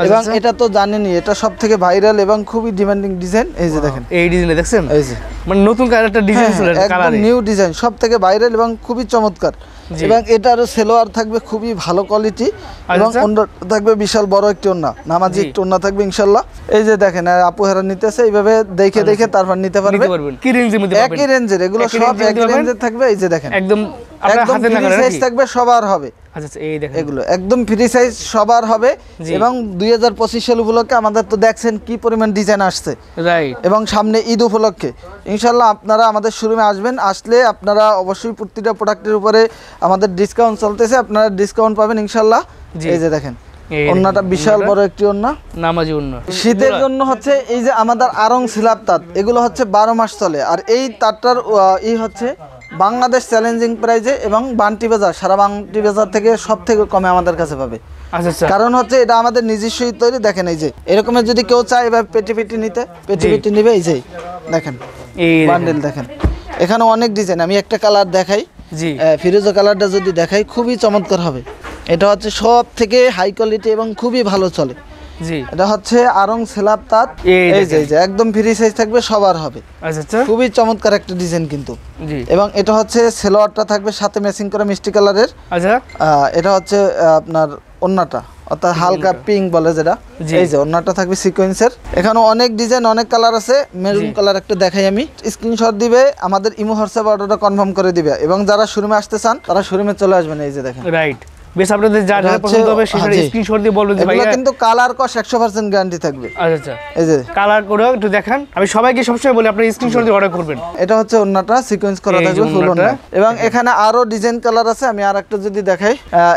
এবং এটা তো জানেনই, এটা সব থেকে ভাইরাল এবং খুবই ডিমান্ডিং ডিজাইন। এই যে দেখেন এই ডিজাইনে দেখছেন, এই যে মানে নতুন একটা ডিজাইন চলে একদম কালারে। নিউ ডিজাইন, সব থেকে ভাইরাল এবং খুবই চমৎকার। জি। এবং এটারও সেলোয়ার থাকবে খুবই ভালো কোয়ালিটি, এবং আচ্ছা। ওন্না থাকবে বিশাল বড় একটি ওন্না, নামাজি জি। একটি ওন্না থাকবে ইনশাল্লাহ। এই যে দেখেন আপু হেরা নিতেছে, এইভাবে দেখে দেখে তারপর নিতে পারবে। নিতে পারবেন কি রেঞ্জের মধ্যে পাবেন? একই রেঞ্জের, এগুলো একই সব রেঞ্জের একই মধ্যে পাবেন? রেঞ্জের থাকবে। এই যে দেখেন একদম আপনার একদম হাতে না ফ্রি করে সাইজ নাকি? থাকবে, সবার হবে আচ্ছা আচ্ছা এই দেখেন এগুলো, একদম ফ্রি সাইজ সবার হবে। জি। এবং 2025 সাল উপলক্ষে আমাদের তো দেখছেন কি পরিমাণ ডিজাইন আসছে, রাইট এবং সামনে ঈদ উপলক্ষে ইনশাল্লাহ আপনারা আমাদের শোরুমে আসবেন। আসলে আপনারা অবশ্যই প্রতিটা প্রোডাক্টের উপরে আমাদের ডিসকাউন্ট চলতেছে, আপনারা ডিসকাউন্ট পাবেন ইনশাল্লাহ। জি। এই যে দেখেন এই ওন্নাটা দেখেন, বিশাল ওন্নাটা বড় একটি ওন্না, নামাজি ওন্না। শীতের জন্য হচ্ছে এই যে আমাদের আরং সিলাপ তাঁত, এগুলো হচ্ছে 12 মাস চলে। আর এই তাঁতটার হচ্ছে বাংলাদেশ চ্যালেঞ্জিং প্রাইজে, এবং বান্টি বাজার, সারা বান্টি বাজার থেকে সব থেকে কমে আমাদের কাছে পাবে। আচ্ছা আচ্ছা কারণ হচ্ছে এটা আমাদের নিজস্বই তৈরি। দেখেন এই যে এরকমের যদি কেউ চায় এবার পেটি পেটি নিতে, পেটি জি। পেটি নিবে। এই যে দেখেন এই বান্ডেল দেখেন, এখানে অনেক ডিজাইন, আমি একটা কালার দেখাই, জি ফিরোজা কালারটা যদি দেখাই খুবই চমৎকার হবে। এটা হচ্ছে সব থেকে হাই কোয়ালিটি এবং খুবই ভালো চলে। জি এটা হচ্ছে আরং সেলাপ তাঁত। এই এই যে এই যে একদম ফ্রি সাইজ থাকবে, সবার হবে, আচ্ছা আচ্ছা খুবই চমৎকার একটা ডিজাইন কিন্তু। জি এবং এটা হচ্ছে সেলোয়ারটা থাকবে সাথে ম্যাচিং করা মিষ্টি কালারের। আচ্ছা এটা হচ্ছে আপনার ওন্নাটা, অর্থাৎ হালকা পিঙ্ক বলে যেটা। জি। এই যে ওন্নাটা থাকবে সিকোয়েন্সের, এখানে অনেক ডিজাইন অনেক কালার আছে। মেরুন কালার একটা দেখাই আমি, স্ক্রিনশট দিবে, আমাদের ইমো হোয়াটসঅ্যাপ অর্ডারটা কনফার্ম করে দিবে। এবং যারা শোরুমে আসতে চান তারা শোরুমে চলে আসবেন। এই যে দেখেন রাইট বেশ আপনাদের যা এটা যা হচ্ছে- পছন্দ হবে সেটা হ্যাঁ, জি। স্ক্রিনশট দিয়ে বলবেন যে এগুলো ভাইয়া কিন্তু কালার কস 100% গ্যারান্টি থাকবে। আচ্ছা আচ্ছা এই যে কালার করেও একটু দেখান। আমি সবাইকে সবসময় বলি আপনার স্ক্রিনশট দিয়ে অর্ডার করবেন। এটা হচ্ছে ওন্নাটা সিকোয়েন্স করা এই যে থাকবে ফুল ওড়নাটা। ওন্না, এবং এখানে আরো ডিজাইন কালার আছে। আমি আর একটা যদি দেখাই,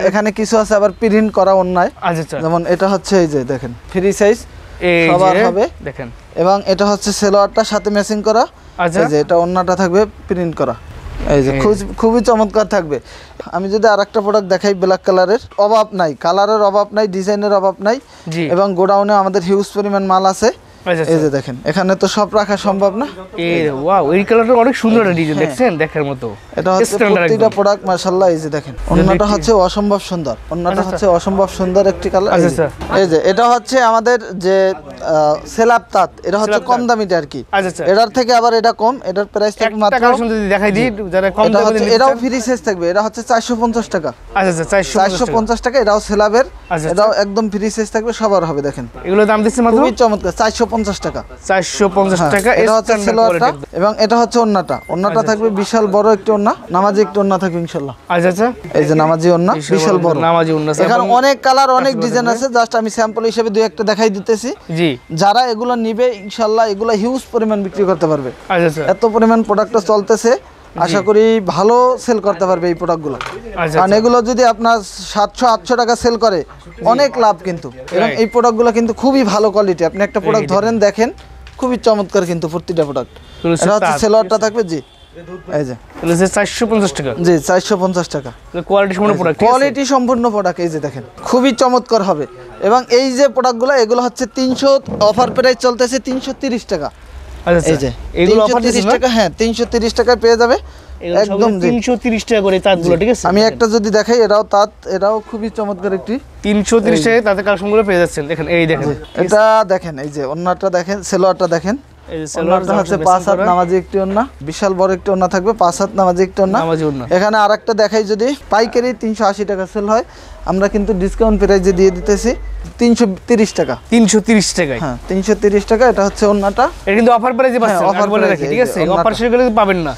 এখানে কিছু আছে আবার প্রিন্ট করা ওন্নায়, আচ্ছা আচ্ছা যেমন এটা হচ্ছে এই যে দেখেন ফ্রি সাইজ এই সবার যে হবে। দেখেন এবং এটা হচ্ছে সেলোয়ারটার সাথে ম্যাচিং করা। আচ্ছা। এই যে এটা ওন্নাটা থাকবে প্রিন্ট করা, এই যে খুবই চমৎকার থাকবে। আমি যদি আরেকটা প্রোডাক্ট দেখাই, ব্ল্যাক কালারের অভাব নাই, কালারের অভাব নাই, ডিজাইনের অভাব নাই, জি এবং গোডাউনে আমাদের হিউজ পরিমাণ মাল আছে। আচ্ছা এই আচ্ছা যে দেখেন, এখানে তো সব রাখা সম্ভব না। এই ওয়াও এই কালারটা অনেক সুন্দর একটা ডিজাইন দেখছেন দেখার মতো। এটা হচ্ছে Standard প্রত্যেকটা একদম। প্রোডাক্ট মাশাআল্লাহ। এই যে দেখেন ওন্নাটা হচ্ছে অসম্ভব সুন্দর, ওন্নাটা আচ্ছা, হচ্ছে অসম্ভব সুন্দর একটি কালার। আচ্ছা, আচ্ছা। এই যে এটা হচ্ছে আমাদের যে সেলাপ তাঁত, এটা হচ্ছে সেলাপ কম তাঁত। দামিটা আর কি। আচ্ছা আচ্ছা এটার থেকে আবার এটা কম, এটার প্রাইস থাকবে একটা মাত্র, কালেকশন যদি দেখাই দিই যারা কম এটা দামে হচ্ছে নিতে এটাও চান। ফ্রি সাইজ থাকবে। এটা হচ্ছে 450 টাকা, আচ্ছা আচ্ছা 450 450 টাকা। এটাও সেলাবের, আচ্ছা, এটাও একদম ফ্রি সাইজ থাকবে, সবার হবে। দেখেন এগুলো দাম দিচ্ছে মাত্র খুবই চমৎকার, 450 টাকা। 450 টাকা। এটা হচ্ছে standard সেলোয়ারটা, quality। এবং এটা হচ্ছে ওন্নাটা। ওন্নাটা থাকবে বিশাল বড় একটি ওন্না, নামাজি একটি ওন্না থাকবে ইনশাআল্লাহ। আচ্ছা আচ্ছা এই যে নামাজি ওন্না বিশাল বড়, নামাজি ওন্না। এখানে অনেক কালার অনেক ডিজাইন আছে, জাস্ট আমি স্যাম্পল হিসেবে দুই একটা দেখাই দিতেছি। জি যারা এগুলো নিবে ইনশাআল্লাহ এগুলো হিউজ পরিমাণ বিক্রি করতে পারবে। আচ্ছা আচ্ছা এত পরিমাণ প্রোডাক্টটা চলতেছে, আশা করি ভালো সেল করতে পারবে এই প্রোডাক্টগুলো। আচ্ছা কারণ এগুলো যদি আপনার 700-800 টাকা সেল করে অনেক লাভ কিন্তু। এবং এই প্রোডাক্টগুলো কিন্তু খুবই ভালো কোয়ালিটি। আপনি একটা প্রোডাক্ট ধরেন দেখেন, খুবই চমৎকার কিন্তু প্রতিটা প্রোডাক্ট। এটা হচ্ছে সেলোয়ারটা থাকবে, জি এই যে এগুলো হচ্ছে 450 টাকা। জি 450 টাকা কোয়ালিটি সম্পূর্ণ প্রোডাক্ট। কোয়ালিটি সম্পূর্ণ প্রোডাক্ট। এই যে দেখেন খুবই চমৎকার হবে। এবং এই যে প্রোডাক্টগুলো, এগুলো হচ্ছে 300, অফার প্রাইস চলতেছে 330 টাকা। আচ্ছা এই যে এগুলো অফার 330 টাকা, হ্যাঁ 330 টাকায় পেয়ে যাবে একদম। জি 330 টাকা করে তাঁতগুলো, ঠিক আছে? আমি একটা যদি দেখাই, এটাও তাঁত, এটাও খুবই চমৎকার একটি। 330 টাকায় তাঁতের কালেকশনগুলো পেয়ে যাচ্ছেন। দেখেন এই দেখেন এটা দেখেন, এই যে ওন্নাটা দেখেন, সেলোয়ারটা দেখেন। এই যে সালোয়ার ওন্নাটা হচ্ছে 5 হাত নামাজি একটি ওন্না, বিশাল বড় একটি ওন্না থাকবে, 5 হাত নামাজি একটি ওন্না। নামাজি ওন্না। এখানে আরেকটা দেখাই, যদি পাইকারি 380 টাকা সেল হয়, আমরা কিন্তু ডিসকাউন্ট প্রাইসে দিয়ে দিতেছি 330 টাকা। 330 টাকায়। হ্যাঁ 330 টাকা। এটা হচ্ছে ওন্নাটা। এটা কিন্তু অফার প্রাইসে পাচ্ছেন, হ্যাঁ, offer আগে বলে price রাখি, এ, ঠিক এই যে আছে? ওন্নাটা। অফার শেষ গেলে পাবেন না,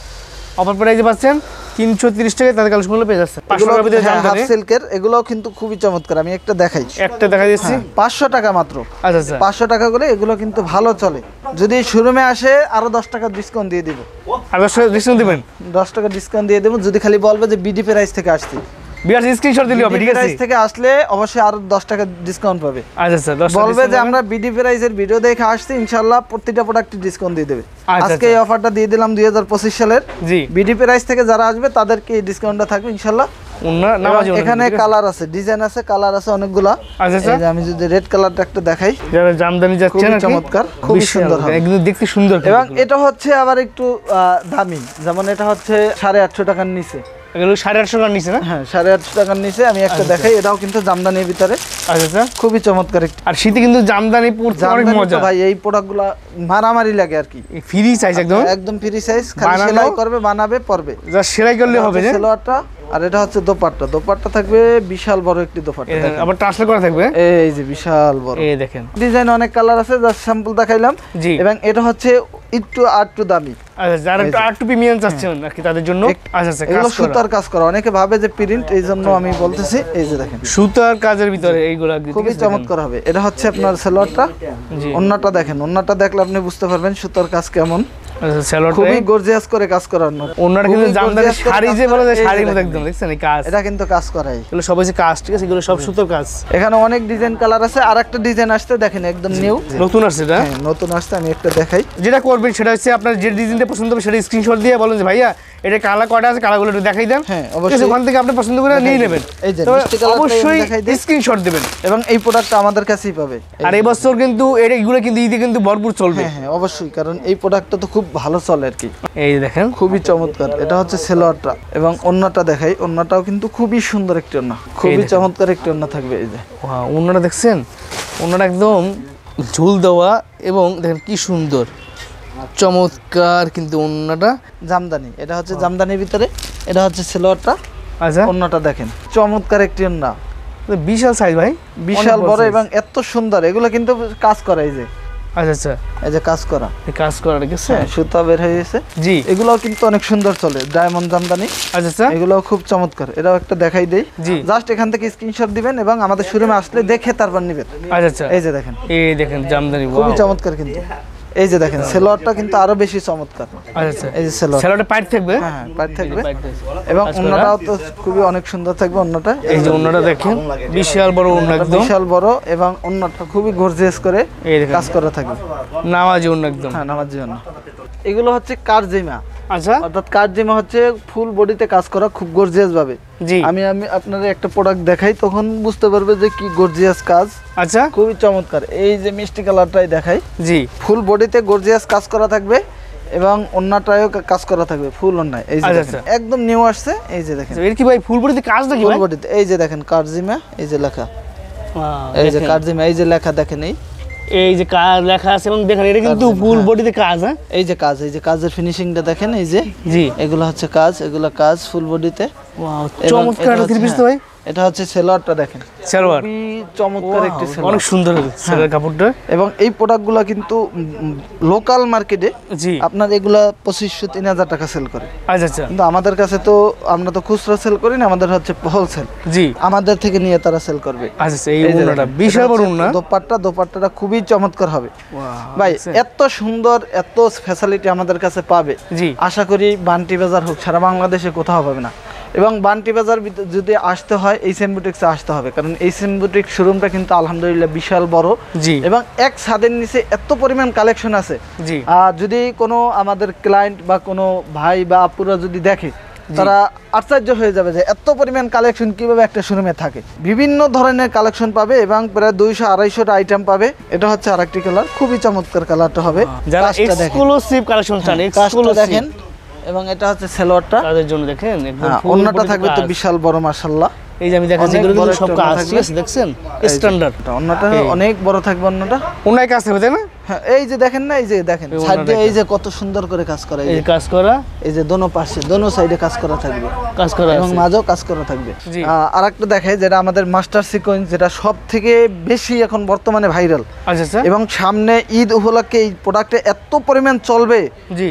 অফার প্রাইসে পাচ্ছেন 330 টাকায় তাদের কালেকশনগুলো পেয়ে যাচ্ছেন। 500 টাকার ভিতরে দাম হাফ জানে। সিল্কের, এগুলোও কিন্তু খুবই চমৎকার। আমি একটা দেখাই, একটা দেখা দিচ্ছি। 500 টাকা মাত্র। আচ্ছা আচ্ছা 500 টাকা করে এগুলো কিন্তু ভালো চলে। যদি শোরুমে আসে আরো 10 টাকা ডিসকাউন্ট দিয়ে দিব, আর 10 টাকা ডিসকাউন্ট দিবেন। 10 টাকা ডিসকাউন্ট দিয়ে দেবো যদি খালি বলবে যে বিডি প্রাইস থেকে আসছি। বিয়ার স্ক্রিনশট দিলে হবে, ঠিক আছে? প্রাইস থেকে আসলে অবশ্যই আরো 10 টাকা ডিসকাউন্ট পাবে। আচ্ছা আচ্ছা 10 বলবে যে আমরা বিডি প্রাইসের ভিডিও দেখে আসছি, ইনশাআল্লাহ প্রতিটা প্রোডাক্টে ডিসকাউন্ট দিয়ে দেবে। আচ্ছা, আজকে এই অফারটা দিয়ে দিলাম 2025 সালের। জি বিডি প্রাইস থেকে যারা আসবে তাদেরকে এই ডিসকাউন্টটা থাকবে ইনশাআল্লাহ। ওন্না এবং নামাজি ওন্না, এখানে ঠিক আছে? কালার আছে, ডিজাইন আছে, কালার আছে অনেকগুলা। আচ্ছা আচ্ছা এই যে আমি যদি রেড কালারটা একটা দেখাই, যারা জামদানি যাচ্ছেন খুবই আর কি, চমৎকার, খুবই বিশাল, সুন্দর হবে। একদম দেখতে সুন্দর। এবং এটা হচ্ছে আবার একটু দামি, যেমন এটা হচ্ছে 850 টাকার নিচে। এগুলো 850 টাকার নিচে না? হ্যাঁ 850 টাকার নিচে। আমি একটা দেখাই, এটাও কিন্তু জামদানির ভিতরে, আচ্ছা আচ্ছা খুবই চমৎকার একটি। আর শীতে কিন্তু জামদানি পরতে অনেক জামদানি মজা। তো ভাই এই প্রোডাক্টগুলো মারামারি লাগে আর কি। ফ্রি সাইজ একদম, একদম ফ্রি সাইজ, খালি বানানো, সেলাই করবে, বানাবে, পরবে। যা সেলাই করলে হবে যে। সেলোয়ারটা, আর এটা হচ্ছে দোপাট্টা। দোপাট্টা থাকবে বিশাল বড় একটি দোপাট্টা। দেখেন। আবার ট্রান্সলেট করা থাকবে। এই যে বিশাল বড়, এই দেখেন ডিজাইন অনেক কালার আছে, জাস্ট স্যাম্পল দেখাইলাম। জি। এবং এটা হচ্ছে একটু আরটু দামি। আচ্ছা যারা একটু আর্ট টু প্রিমিয়াম চাচ্ছেন আর কি তাদের জন্য। আচ্ছা আচ্ছা এগুলো কাজ করা। সুতার কাজ করা, অনেকে ভাবে যে প্রিন্ট, এই জন্য আমি বলতেছি। এই যে দেখেন সুতার কাজের ভিতরে এইগুলা খুবই চমৎকার হবে। এটা হচ্ছে আপনার সেলোয়ারটা। জি ওন্নাটা দেখেন, ওন্নাটা দেখলে আপনি বুঝতে পারবেন সুতার কাজ কেমন। আচ্ছা সালোয়ারটা খুবই গর্জিয়াস করে কাজ করার। ওনার কিন্তু জামদানি শাড়ি যে বলা যায়, শাড়ির মতো একদম, দেখছেন এই কাজ। এটা কিন্তু কাজ করাই। এগুলো সব হচ্ছে কাজ, ঠিক আছে? এগুলো সব সুতোর কাজ। এখানে অনেক ডিজাইন কালার আছে। আর একটা ডিজাইন আসতে দেখেন, একদম নিউ, নতুন আসছে এটা। হ্যাঁ নতুন আসতে। আমি একটা দেখাই, যেটা করবেন সেটা হচ্ছে আপনার যে ডিজাইনটা পছন্দ হবে সেটা স্ক্রিনশট দিয়ে বলেন যে ভাইয়া এটা কালার কয়টা আছে, কালারগুলো একটু দেখাই দেন। হ্যাঁ, ঠিক আছে? অবশ্যই। ওখান থেকে আপনি পছন্দ করে নিয়ে নেবেন। এই যে তবে মিষ্টি কালারটা অবশ্যই দেখাই দিই। স্ক্রিনশট দিবেন। এবং এই প্রোডাক্টটা আমাদের কাছেই পাবে। আর এই বছর কিন্তু এইগুলো কিন্তু ঈদে কিন্তু ভরপুর চলবে। হ্যাঁ হ্যাঁ অবশ্যই, কারণ এই প্রোডাক্টটা তো খুব ভালো চলে আর কি। এই দেখেন খুবই চমৎকার। এটা হচ্ছে সেলোয়ারটা। এবং ওন্নাটা দেখাই, ওন্নাটাও কিন্তু খুবই সুন্দর একটি ওন্না, খুবই দেখেন। চমৎকার একটি ওন্না থাকবে। এই যে ওনারা দেখছেন, ওনারা একদম ঝুল দেওয়া এবং দেখেন কি সুন্দর চমৎকার কিন্তু ওন্নাটা। জামদানি, এটা হচ্ছে জামদানির ভিতরে। এটা হচ্ছে সেলোয়ারটা, আচ্ছা ওন্নাটা দেখেন চমৎকার একটি ওন্না, বিশাল সাইজ ভাই, বিশাল অনেক বড় size। এবং এত সুন্দর। এগুলো কিন্তু কাজ করা, এই যে আচ্ছা আচ্ছা, এই যে কাজ করা, এই কাজ করা গেছে, সুতা বের হয়ে গেছে। জি, এগুলোও কিন্তু অনেক সুন্দর চলে, ডায়মন্ড জামদানি। আচ্ছা আচ্ছা, এগুলোও খুব চমৎকার, এটাও একটা দেখাই দেই। জি, জাস্ট এখান থেকে স্ক্রিনশট দিবেন এবং আমাদের শোরুমে আসলে দেখে তারপর নেবেন। আচ্ছা আচ্ছা, এই যে দেখেন, এই দেখেন জামদানি, খুবই ওয়াও, চমৎকার কিন্তু। এই যে দেখেন সেলোয়ারটা কিন্তু আরো বেশি চমৎকার। আচ্ছা আচ্ছা, এই যে সেলোয়ার, স্যালাডে পাইট থাকবে, হ্যাঁ পাইট থাকবে পাইট থাকবে। এবং আচ্ছা, ওন্নাটাও তো খুবই অনেক সুন্দর থাকবে। ওন্নাটা এই যে ওন্নাটা দেখেন, বিশাল বড় ওন্না, একদম বিশাল বড় এবং ওন্নাটা খুবই গর্জিয়াস করে এই দেখেন কাজ করা থাকবে। নামাজি ওন্না একদম। হ্যাঁ, নামার জন্য। এগুলো হচ্ছে কারজিমা, আচ্ছা, অর্থাৎ কারজিমা হচ্ছে ফুল বডিতে কাজ করা খুব গর্জিয়াস ভাবে। জি, আমি আপনাদের একটা প্রোডাক্ট দেখাই, তখন বুঝতে পারবে যে কি গর্জিয়াস কাজ, আচ্ছা, খুবই চমৎকার। এই যে মিষ্টি কালারটাই দেখাই, জি, ফুল বডিতে গর্জিয়াস কাজ করা থাকবে এবং ওন্নাটায়ও কাজ করা থাকবে, ফুল ওন্নায়। এই যে আচ্ছা, দেখেন, একদম নিউ আসছে। এই যে দেখেন এর কি ভাই ফুল বডিতে কাজ নাকি ফুল ভাই? বডিতে, এই যে দেখেন কারজিমা, এই যে লেখা, ওয়াও, এই যে দেখেন। কারজিমা, এই যে লেখা দেখেন, এই যে কাজ লেখা আছে এবং দেখেন এটা কিন্তু কারজিমা, ফুল হ্যাঁ। বডিতে কাজ, হ্যাঁ, এই যে কাজ, এই যে কাজের ফিনিশিংটা দেখেন। এই যে জি, এগুলো হচ্ছে কাজ, এগুলো কাজ ফুল বডিতে। ওয়াও, এবং চমৎকার এটা একটা থ্রি পিস হচ্ছে- তো ভাই, এটা হচ্ছে সেলোয়ারটা দেখেন, সালোয়ার, খুবই চমৎকার একটি ওয়াও, সেলোয়ার। অনেক সুন্দর সেলোয়ার কাপড়টা, এবং এই প্রোডাক্টগুলো কিন্তু লোকাল মার্কেটে জি, আপনার এগুলা 2500-3000 টাকা সেল করে, আচ্ছা আচ্ছা, কিন্তু আমাদের কাছে তো আমরা তো খুচরা সেল করি না, আমাদের হচ্ছে হোলসেল, জি, আমাদের থেকে নিয়ে তারা সেল করবে। আচ্ছা আচ্ছা, এই এই যে ওন্নাটা দেখেন, বিশাল এটা বড় হচ্ছে ওন্না, দোপাট্টাটা খুবই চমৎকার হবে ওয়াও, ভাই। দেখছেন? এত সুন্দর, এত ফ্যাসিলিটি আমাদের কাছে পাবে, জি, আশা করি বান্টি বাজার হোক সারা বাংলাদেশে কোথাও পাবে না। এবং বান্টি বাজার যদি আসতে হয় এইচএম বুটিক্সে আসতে হবে, কারণ এইচএম বুটিক্স শোরুমটা কিন্তু আলহামদুলিল্লাহ বিশাল বড় জি, এবং এক ছাদের নিচে এত পরিমাণ কালেকশন আছে। জি, যদি কোনো আমাদের ক্লায়েন্ট বা কোনো ভাই বা আপুরা যদি দেখে, তারা আশ্চর্য হয়ে যাবে যে এত পরিমাণ কালেকশন কিভাবে একটা শোরুমে থাকে। বিভিন্ন ধরনের কালেকশন পাবে এবং প্রায় 200-250 আইটেম পাবে। এটা হচ্ছে আরেকটি কালার, খুবই চমৎকার কালারটা হবে। যারা কাজটা দেখেন, এক্সক্লুসিভ কালেকশন চান, কাজটা এক্সক্লুসিভ দেখেন। এবং এটা হচ্ছে সেলোয়ারটা, তাদের জন্য দেখেন একদম ফুল ওন্নাটা body থাকবে তো কাজ। বিশাল বড় মাশাআল্লাহ। এই যে আমি দেখাচ্ছি অনেক এগুলো বড় কিন্তু সব একটা কাজ, ওন্না ঠিক আছে, দেখছেন এই যে, স্ট্যান্ডার্ড ওন্নাটা এই। অনেক বড় থাকবে ওন্নাটা। ওন্নায় কাজ থাকবে তাই না? হ্যাঁ, এই যে দেখেন না, এই যে দেখেন এই সাইড দিয়ে ওন্নাটা এই যে কত সুন্দর করে কাজ করা, এই যে কাজ করা, এই যে দোনো পাশে দোনো সাইডে কাজ করা থাকবে কাজ করা এবং আছে। মাঝেও কাজ করা থাকবে। জি। আরেকটা দেখাই, যেটা আমাদের মাস্টার সিকোয়েন্স, যেটা সব থেকে বেশি এখন বর্তমানে ভাইরাল আচ্ছা আচ্ছা, এবং সামনে ঈদ উপলক্ষে এই প্রোডাক্টে এত পরিমাণ চলবে, জি,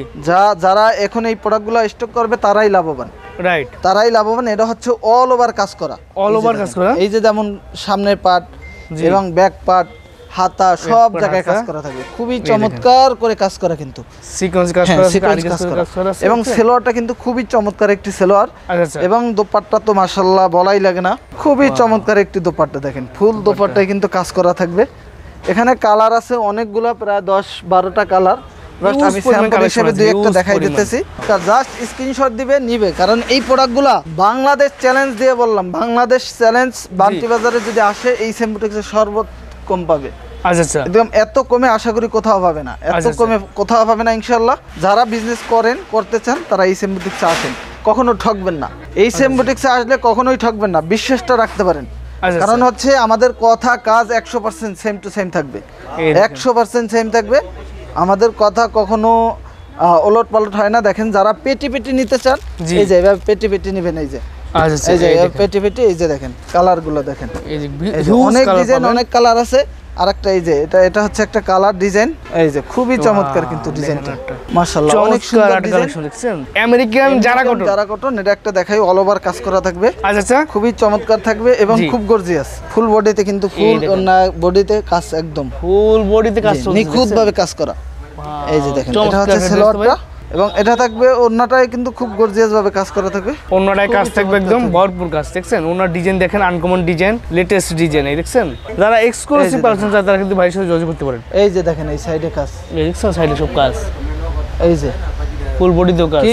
যারা এখন এই প্রোডাক্টগুলো স্টক করবে তারাই লাভবান, রাইট, তারাই লাভবান। এটা হচ্ছে অল ওভার কাজ করা, অল ওভার কাজ করা, এই যে যেমন সামনের পার্ট জি। এবং ব্যাক পার্ট, হাতা, সব part, জায়গায় কাজ হাতা। করা থাকবে, খুবই দেখেন। চমৎকার করে কাজ করা কিন্তু। সিকোয়েন্স কাজ হ্যাঁ, করা আছে, সিকোয়েন্স কাজ কাজ করা। আছে, এবং দেখছেন? সেলোয়ারটা কিন্তু খুবই চমৎকার একটি সেলোয়ার আচ্ছা আচ্ছা, এবং দোপাট্টা তো মাশাআল্লাহ বলাই লাগে না, খুবই চমৎকার একটি দোপাট্টা দেখেন, ফুল দোপাট্টায় কিন্তু কাজ করা থাকবে। এখানে কালার আছে অনেকগুলা, প্রায় 10-12টা কালার। জাস্ট Huge আমি পরিমাণ স্যাম্পল collection হিসেবে আছে, দুই একটা huge দেখাই পরিমাণ। দিতেছি, জাস্ট স্ক্রিনশট দিবে নিবে, কারণ এই প্রোডাক্টগুলা বাংলাদেশ চ্যালেঞ্জ দিয়ে বললাম, বাংলাদেশ চ্যালেঞ্জ বান্টি বাজারে যদি আসে এই সেমবুটিক্সের সর্বোচ্চ কম পাবে, আচ্ছা আচ্ছা, একদম এত কমে আশা করি কোথাও পাবে না, এত আচ্ছা, কমে কোথাও পাবে না ইনশাল্লাহ। যারা বিজনেস করতে চান তারা এই সেম বুটিক্সে আসেন, কখনো ঠকবেন না। এই সেম বুটিক্সে আসলে কখনোই ঠকবেন না, বিশ্বাসটা রাখতে পারেন। আচ্ছা, কারণ হচ্ছে আমাদের কথা কাজ 100% সেম টু সেম থাকবে, এই দেখেন। 100% সেম থাকবে। আমাদের কথা কখনো ওলট পালট হয় না। দেখেন যারা পেটি পেটি নিতে চান, জি। এই যে এভাবে পেটি পেটি নেবেন, এই যে আচ্ছা আচ্ছা, এই যে এই দেখেন। পেটি পেটি, এই যে দেখেন কালারগুলো দেখেন, এই যে এই যে huge অনেক colour ডিজাইন, পাবেন। অনেক কালার আছে। আরেকটা এই যে এটা হচ্ছে একটা কালার ডিজাইন, এই যে খুবই চমৎকার কিন্তু ডিজাইনটা, মাশাআল্লাহ অনেক চমৎকার সুন্দর একটা ডিজাইন। কালেকশন দেখছেন, আমেরিকান জারা কটন, যারা কটন, এটা একটা দেখাই, অল ওভার কাজ করা থাকবে, আচ্ছা আচ্ছা, খুবই চমৎকার থাকবে এবং জি। খুব গর্জিয়াস। ফুল বডিতে কিন্তু ফুল দেখেন। না বডিতে কাজ একদম ফুল বডিতে কাজ চলছে, নিখুঁত ভাবে কাজ করা। দেখছেন? এই যে দেখেন, এটা চমৎকার হচ্ছে একটা সেলোয়ারটা dress এবং এটা থাকবে ওন্নাটায় কিন্তু খুব গর্জিয়াস ভাবে কাজ করা থাকবে। তো ভাই। অন্যটায় কাজ খুবই থাকবে চমৎকার একদম থাকবে। ভরপুর কাজ, দেখছেন ওনার ডিজাইন দেখেন, আনকমন ডিজাইন, লেটেস্ট ডিজাইন, এই দেখছেন। যারা এক্সক্লুসিভ কালেকশন চায় তারা কিন্তু ভাইয়ের সাথে যোগাযোগ করতে পারেন। এই যে দেখেন এই সাইডে কাজ, এই দেখছেন সাইডে সব কাজ, এই যে ফুল বডিতেও কাজ। কি